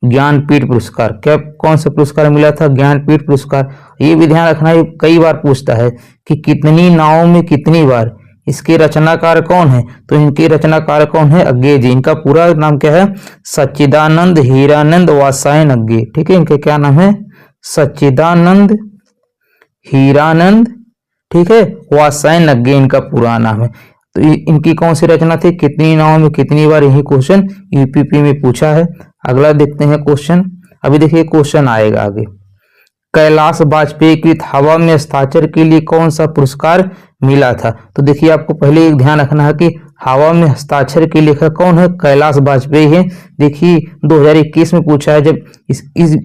ज्ञानपीठ पुरस्कार। क्या कौन सा पुरस्कार मिला था? ज्ञानपीठ पुरस्कार। ये भी ध्यान रखना है, कई बार पूछता है कि कितनी नाव में कितनी बार। इसके रचनाकार कौन है? तो इनके रचनाकार कौन है? अज्ञेय जी। इनका पूरा नाम क्या है? सच्चिदानंद हीरानंद वात्सायन अज्ञेय। ठीक है, इनके क्या नाम है? सच्चिदानंद हीरानंद, ठीक है, वात्सायन अज्ञेय इनका पूरा नाम है। तो इनकी कौन सी रचना थी? कितनी नाव में कितनी बार। यही क्वेश्चन यूपीपी में पूछा है। अगला देखते हैं क्वेश्चन। अभी देखिए क्वेश्चन आएगा आगे, कैलाश वाजपेयी कृत हवा में हस्ताक्षर के लिए कौन सा पुरस्कार मिला था? तो देखिए आपको पहले एक ध्यान रखना है कि हवा में हस्ताक्षर के लेखक कौन है? कैलाश वाजपेयी है। देखिए 2021 में पूछा है, जब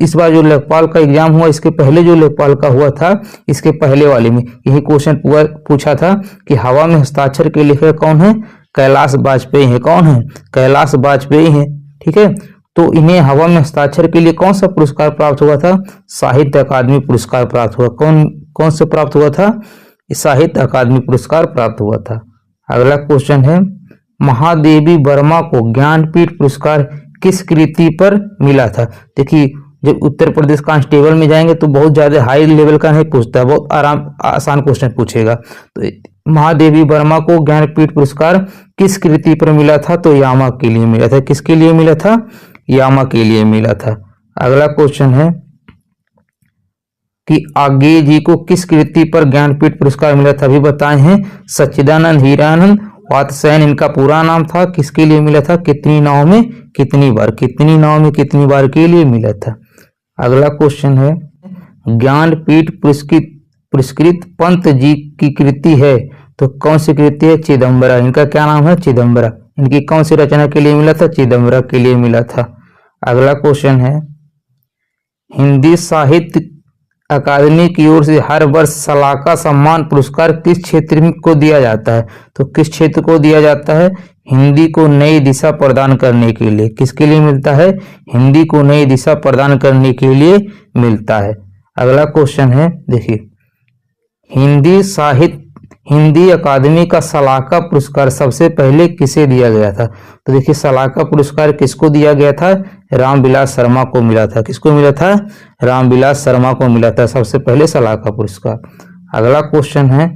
इस बार जो लेखपाल का एग्जाम हुआ, इसके पहले जो लेखपाल का हुआ था, इसके पहले वाले में यही क्वेश्चन पूछा था कि हवा में हस्ताक्षर के लेखक कौन है? कैलाश वाजपेयी है। कौन है? कैलाश वाजपेयी है। ठीक है, तो इन्हें हवा में हस्ताक्षर के लिए कौन सा पुरस्कार प्राप्त हुआ था? साहित्य अकादमी पुरस्कार प्राप्त हुआ। कौन से प्राप्त हुआ था? साहित्य अकादमी पुरस्कार प्राप्त हुआ था। अगला क्वेश्चन है, महादेवी वर्मा को ज्ञानपीठ पुरस्कार किस कृति पर मिला था? देखिए जब उत्तर प्रदेश कांस्टेबल में जाएंगे तो बहुत ज्यादा हाई लेवल का नहीं पूछता, बहुत आसान क्वेश्चन पूछेगा। तो महादेवी वर्मा को ज्ञानपीठ पुरस्कार किस कृति पर मिला था? तो यामा के लिए मिला था। किसके लिए मिला था? यामा के लिए मिला था। अगला क्वेश्चन है कि आगे जी को किस कृति पर ज्ञानपीठ पुरस्कार मिला था? अभी बताए हैं, सच्चिदानंद हीरानंद वात्स्यायन इनका पूरा नाम था। किसके लिए मिला था? कितनी नाव में कितनी बार, कितनी नाव में कितनी बार के लिए मिला था। अगला क्वेश्चन है, ज्ञानपीठ पुरस्कृत पंत जी की कृति है, तो कौन सी कृति है? चिदम्बरा। इनका क्या नाम है? चिदम्बरा। इनकी कौन सी रचना के लिए मिला था? चिदम्बरा के लिए मिला था। अगला क्वेश्चन है, हिंदी साहित्य अकादमी की ओर से हर वर्ष सलाका सम्मान पुरस्कार किस क्षेत्र को दिया जाता है? तो किस क्षेत्र को दिया जाता है? हिंदी को नई दिशा प्रदान करने के लिए। किसके लिए मिलता है? हिंदी को नई दिशा प्रदान करने के लिए मिलता है। अगला क्वेश्चन है, देखिए हिंदी अकादमी का सलाका पुरस्कार सबसे पहले किसे दिया गया था? तो देखिए सलाका पुरस्कार किसको दिया गया था? रामविलास शर्मा को मिला था। किसको मिला था? रामविलास शर्मा को मिला था सबसे पहले सलाका पुरस्कार। अगला क्वेश्चन है,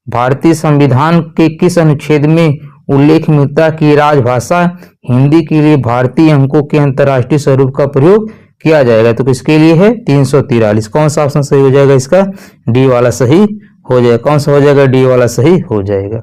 भारतीय संविधान के किस अनुच्छेद में उल्लेख मिलता है कि राजभाषा हिंदी के लिए भारतीय अंकों के अंतर्राष्ट्रीय स्वरूप का प्रयोग किया जाएगा? तो किसके लिए है? 343। कौन सा ऑप्शन सही हो जाएगा? इसका डी वाला सही हो जाएगा। कौन सा हो जाएगा? डी वाला सही हो जाएगा।